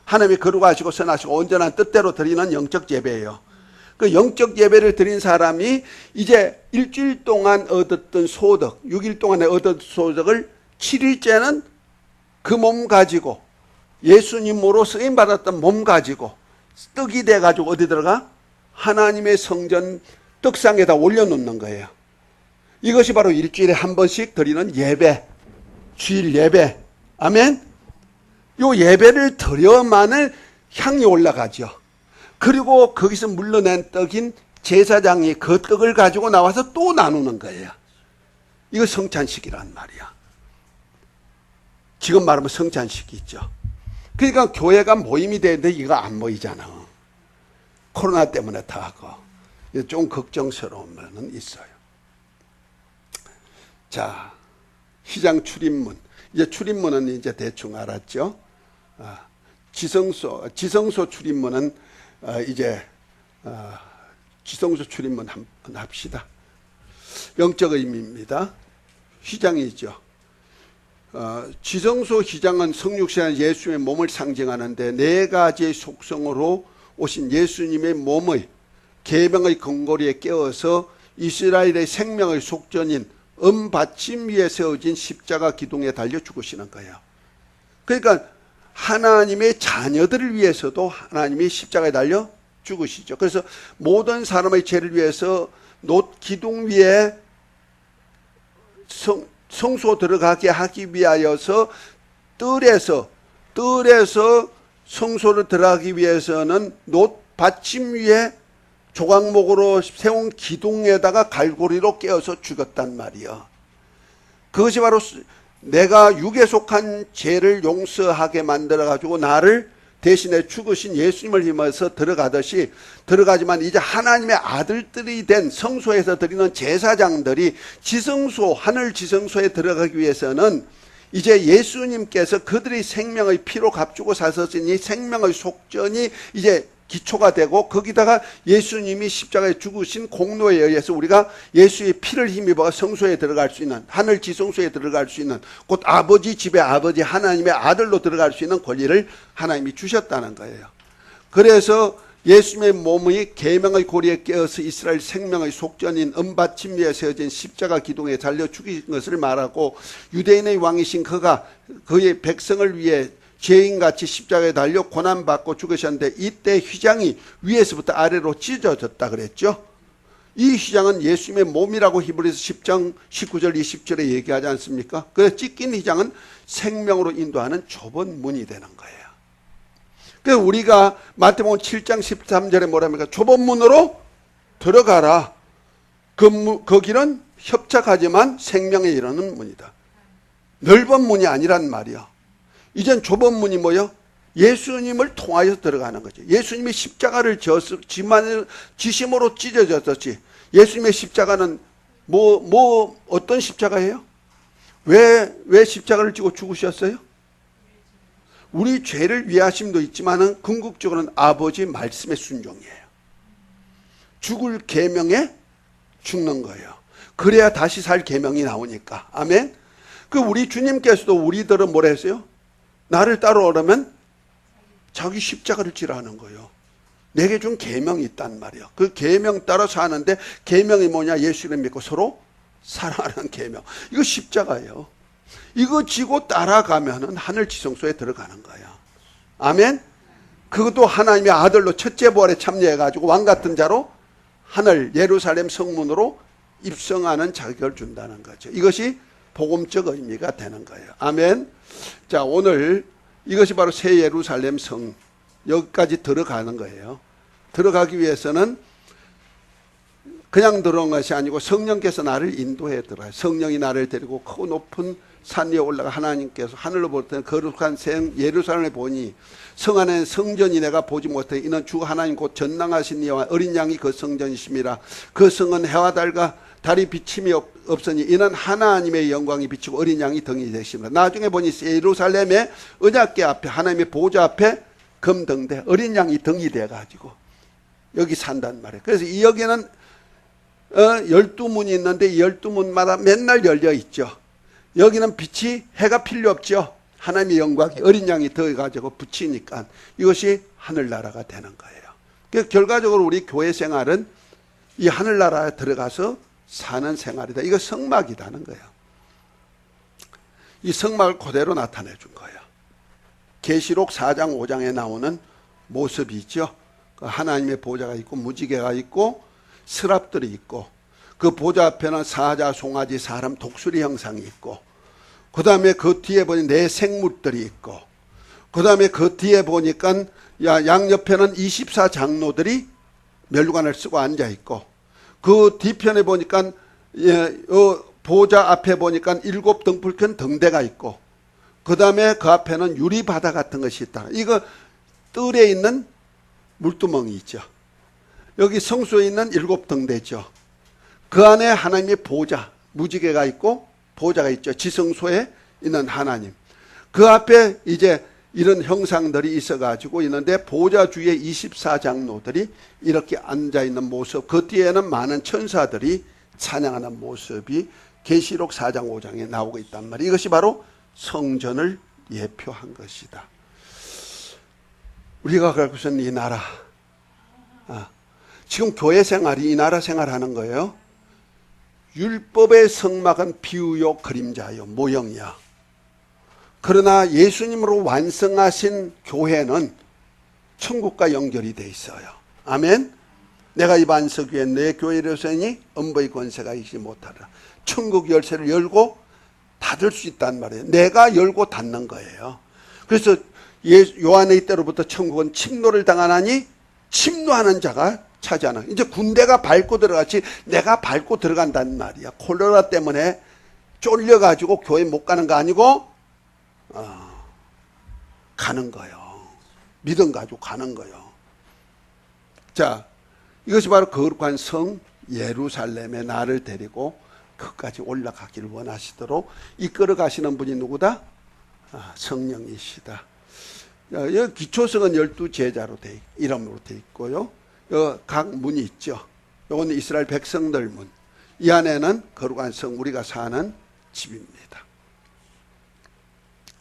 하나님이 거룩하시고 선하시고 온전한 뜻대로 드리는 영적 예배예요. 그 영적 예배를 드린 사람이 이제 일주일 동안 얻었던 소득, 6일 동안에 얻었던 소득을 7일째는 그 몸 가지고 예수님으로 쓰임받았던 몸 가지고 떡이 돼가지고 어디 들어가? 하나님의 성전 떡상에다 올려놓는 거예요. 이것이 바로 일주일에 한 번씩 드리는 예배, 주일 예배. 아멘? 요 예배를 드려야만을 향이 올라가죠. 그리고 거기서 물러낸 떡인 제사장이 그 떡을 가지고 나와서 또 나누는 거예요. 이거 성찬식이란 말이야. 지금 말하면 성찬식이 있죠. 그러니까 교회가 모임이 되는데 이거 안 모이잖아. 코로나 때문에 다 하고. 좀 걱정스러운 면은 있어요. 자, 휘장 출입문. 이제 출입문은 이제 대충 알았죠. 지성소 출입문은 이제 지성소 출입문 한번 합시다. 영적 의미입니다. 휘장이죠. 지성소 휘장은 성육신한 예수의 몸을 상징하는데 네 가지의 속성으로 오신 예수님의 몸의 계명의 근거리에 깨어서 이스라엘의 생명의 속전인 은받침 위에 세워진 십자가 기둥에 달려 죽으시는 거예요. 그러니까 하나님의 자녀들을 위해서도 하나님이 십자가에 달려 죽으시죠. 그래서 모든 사람의 죄를 위해서 놋 기둥 위에 성소 들어가게 하기 위하여서 뜰에서 성소를 들어가기 위해서는 놋 받침 위에 조각목으로 세운 기둥에다가 갈고리로 깨어서 죽었단 말이요. 그것이 바로 내가 육에 속한 죄를 용서하게 만들어가지고 나를 대신에 죽으신 예수님을 힘입어서 들어가듯이 들어가지만 이제 하나님의 아들들이 된 성소에서 드리는 제사장들이 지성소, 하늘 지성소에 들어가기 위해서는 이제 예수님께서 그들의 생명의 피로 값주고 사셨으니 생명의 속전이 이제 기초가 되고 거기다가 예수님이 십자가에 죽으신 공로에 의해서 우리가 예수의 피를 힘입어 성소에 들어갈 수 있는, 하늘 지성소에 들어갈 수 있는, 곧 아버지 집에 아버지 하나님의 아들로 들어갈 수 있는 권리를 하나님이 주셨다는 거예요. 그래서 예수님의 몸의 계명의 고리에 깨어서 이스라엘 생명의 속전인 은받침 위에 세워진 십자가 기둥에 달려 죽인 것을 말하고, 유대인의 왕이신 그가 그의 백성을 위해 죄인같이 십자가에 달려 고난받고 죽으셨는데, 이때 휘장이 위에서부터 아래로 찢어졌다 그랬죠. 이 휘장은 예수님의 몸이라고 히브리서 10장 19절 20절에 얘기하지 않습니까? 그래서 찢긴 휘장은 생명으로 인도하는 좁은 문이 되는 거예요. 그래서 우리가 마태복음 7장 13절에 뭐랍니까? 좁은 문으로 들어가라. 그 길은 협착하지만 생명에 이르는 문이다. 넓은 문이 아니란 말이야. 이젠 좁은 문이 뭐요? 예수님을 통하여 들어가는 거죠. 예수님이 십자가를 지심으로 찢어졌듯이 예수님의 십자가는 어떤 십자가예요? 왜 십자가를 지고 죽으셨어요? 우리 죄를 위하심도 있지만은 궁극적으로는 아버지 말씀의 순종이에요. 죽을 계명에 죽는 거예요. 그래야 다시 살 계명이 나오니까. 아멘. 그 우리 주님께서도 우리들은 뭐라 했어요? 나를 따라오려면 자기 십자가를 지라는 거예요. 내게 준 계명이 있단 말이에요. 그 계명 따라 사는데 계명이 뭐냐? 예수를 믿고 서로 사랑하는 계명. 이거 십자가예요. 이거 지고 따라가면은 하늘 지성소에 들어가는 거예요. 아멘. 그것도 하나님의 아들로 첫째 부활에 참여해가지고 왕 같은 자로 하늘 예루살렘 성문으로 입성하는 자격을 준다는 거죠. 이것이 복음적 의미가 되는 거예요. 아멘. 자, 오늘 이것이 바로 새 예루살렘 성, 여기까지 들어가는 거예요. 들어가기 위해서는 그냥 들어온 것이 아니고 성령께서 나를 인도해 들어가요. 성령이 나를 데리고 크고 높은 산 위에 올라가 하나님께서 하늘로 볼 때는 거룩한 생 예루살렘을 보니 성 안에는 성전이 내가 보지 못해 이는 주 하나님 곧 전능하신 이와 어린 양이 그 성전이심이라. 그 성은 해와 달이 비침이 없으니 이는 하나님의 영광이 비치고 어린 양이 등이 되십니다. 나중에 보니 예루살렘의 언약궤 앞에 하나님의 보좌 앞에 금등대 어린 양이 등이 돼가지고 여기 산단 말이에요. 그래서 이 여기는 12문이 있는데 이 12문마다 맨날 열려 있죠. 여기는 빛이 해가 필요 없죠. 하나님의 영광이 어린 양이 더해가지고 붙이니까 이것이 하늘나라가 되는 거예요. 그래서 결과적으로 우리 교회 생활은 이 하늘나라에 들어가서 사는 생활이다. 이거 성막이라는 거예요. 이 성막을 그대로 나타내 준 거예요. 계시록 4장 5장에 나오는 모습이죠. 하나님의 보좌가 있고 무지개가 있고 스랍들이 있고 그 보좌 앞에는 사자, 송아지, 사람, 독수리 형상이 있고 그 다음에 그 뒤에 보니 네 생물들이 있고 그 다음에 그 뒤에 보니까 양옆에는 24장로들이 멸관을 쓰고 앉아 있고 그 뒤편에 보니까 보좌 앞에 보니까 7 등불 큰 등대가 있고 그 다음에 그 앞에는 유리바다 같은 것이 있다. 이거 뜰에 있는 물두멍이 있죠. 여기 성소에 있는 7 등대죠. 그 안에 하나님의 보좌, 무지개가 있고 보좌가 있죠. 지성소에 있는 하나님. 그 앞에 이제 이런 형상들이 있어가지고 있는데 보좌 주위에 24장로들이 이렇게 앉아있는 모습, 그 뒤에는 많은 천사들이 찬양하는 모습이 계시록 4장 5장에 나오고 있단 말이에요. 이것이 바로 성전을 예표한 것이다. 우리가 갖고 있는 이 나라, 지금 교회 생활이 이 나라 생활하는 거예요. 율법의 성막은 비유요 그림자요 모형이야. 그러나 예수님으로 완성하신 교회는 천국과 연결이 돼 있어요. 아멘. 내가 이 반석 위에 내 교회를 세우니 엄부의 권세가 이기지 못하리라. 천국 열쇠를 열고 닫을 수 있단 말이에요. 내가 열고 닫는 거예요. 그래서 요한의 때로부터 천국은 침노를 당하나니 침노하는 자가 차지하는. 이제 군대가 밟고 들어갔지 내가 밟고 들어간다는 말이야. 콜레라 때문에 쫄려가지고 교회 못 가는 거 아니고 가는 거예요. 믿음 가지고 가는 거예요. 자, 이것이 바로 거룩한 성 예루살렘에 나를 데리고 그까지 올라가기를 원하시도록 이끌어 가시는 분이 누구다? 성령이시다. 여기 기초성은 12제자로 이름으로 돼 있고요. 각 문이 있죠. 이거는 이스라엘 백성들 문. 이 안에는 거룩한 성 우리가 사는 집입니다.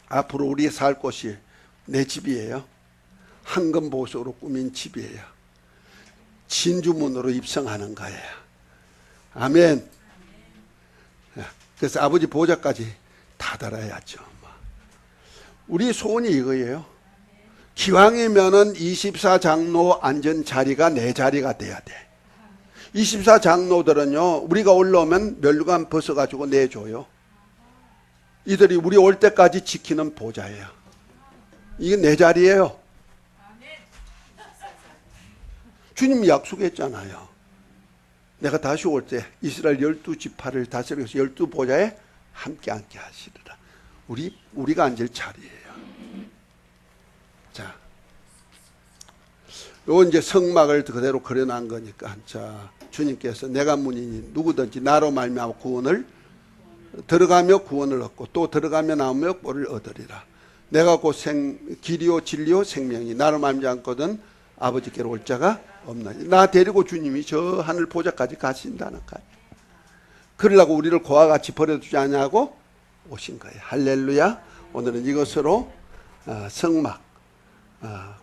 앞으로 우리 살 곳이 내 집이에요. 황금 보석으로 꾸민 집이에요. 진주문으로 입성하는 거예요. 아멘. 그래서 아버지 보좌까지 다 달아야죠. 우리 소원이 이거예요. 기왕이면은 24장로 앉은 자리가 내 자리가 돼야 돼. 24장로들은요, 우리가 올라오면 멸류관 벗어가지고 내줘요. 이들이 우리 올 때까지 지키는 보좌예요. 이게 내 자리예요. 주님이 약속했잖아요. 내가 다시 올 때 이스라엘 12지파를 다스려서 12보좌에 함께 앉게 하시리라. 우리가 앉을 자리예요. 자, 요건 이제 성막을 그대로 그려놓은 거니까, 자, 주님께서 내가 문이니 누구든지 나로 말미암아 구원을 들어가며 구원을 얻고 또 들어가며 나오며 꼴을 얻으리라. 내가 곧 길이요 진리요 생명이 나로 말미암거든 아버지께로 올 자가 없나니. 나 데리고 주님이 저 하늘 보좌까지 가신다는 거예요. 그러려고 우리를 고와 같이 버려두지 않냐고 오신 거예요. 할렐루야. 오늘은 이것으로 성막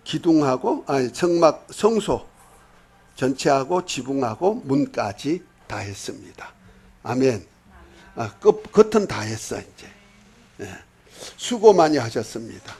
기둥하고 성막 성소 전체하고 지붕하고 문까지 다 했습니다. 아멘. 겉은 다 했어 이제. 수고 많이 하셨습니다.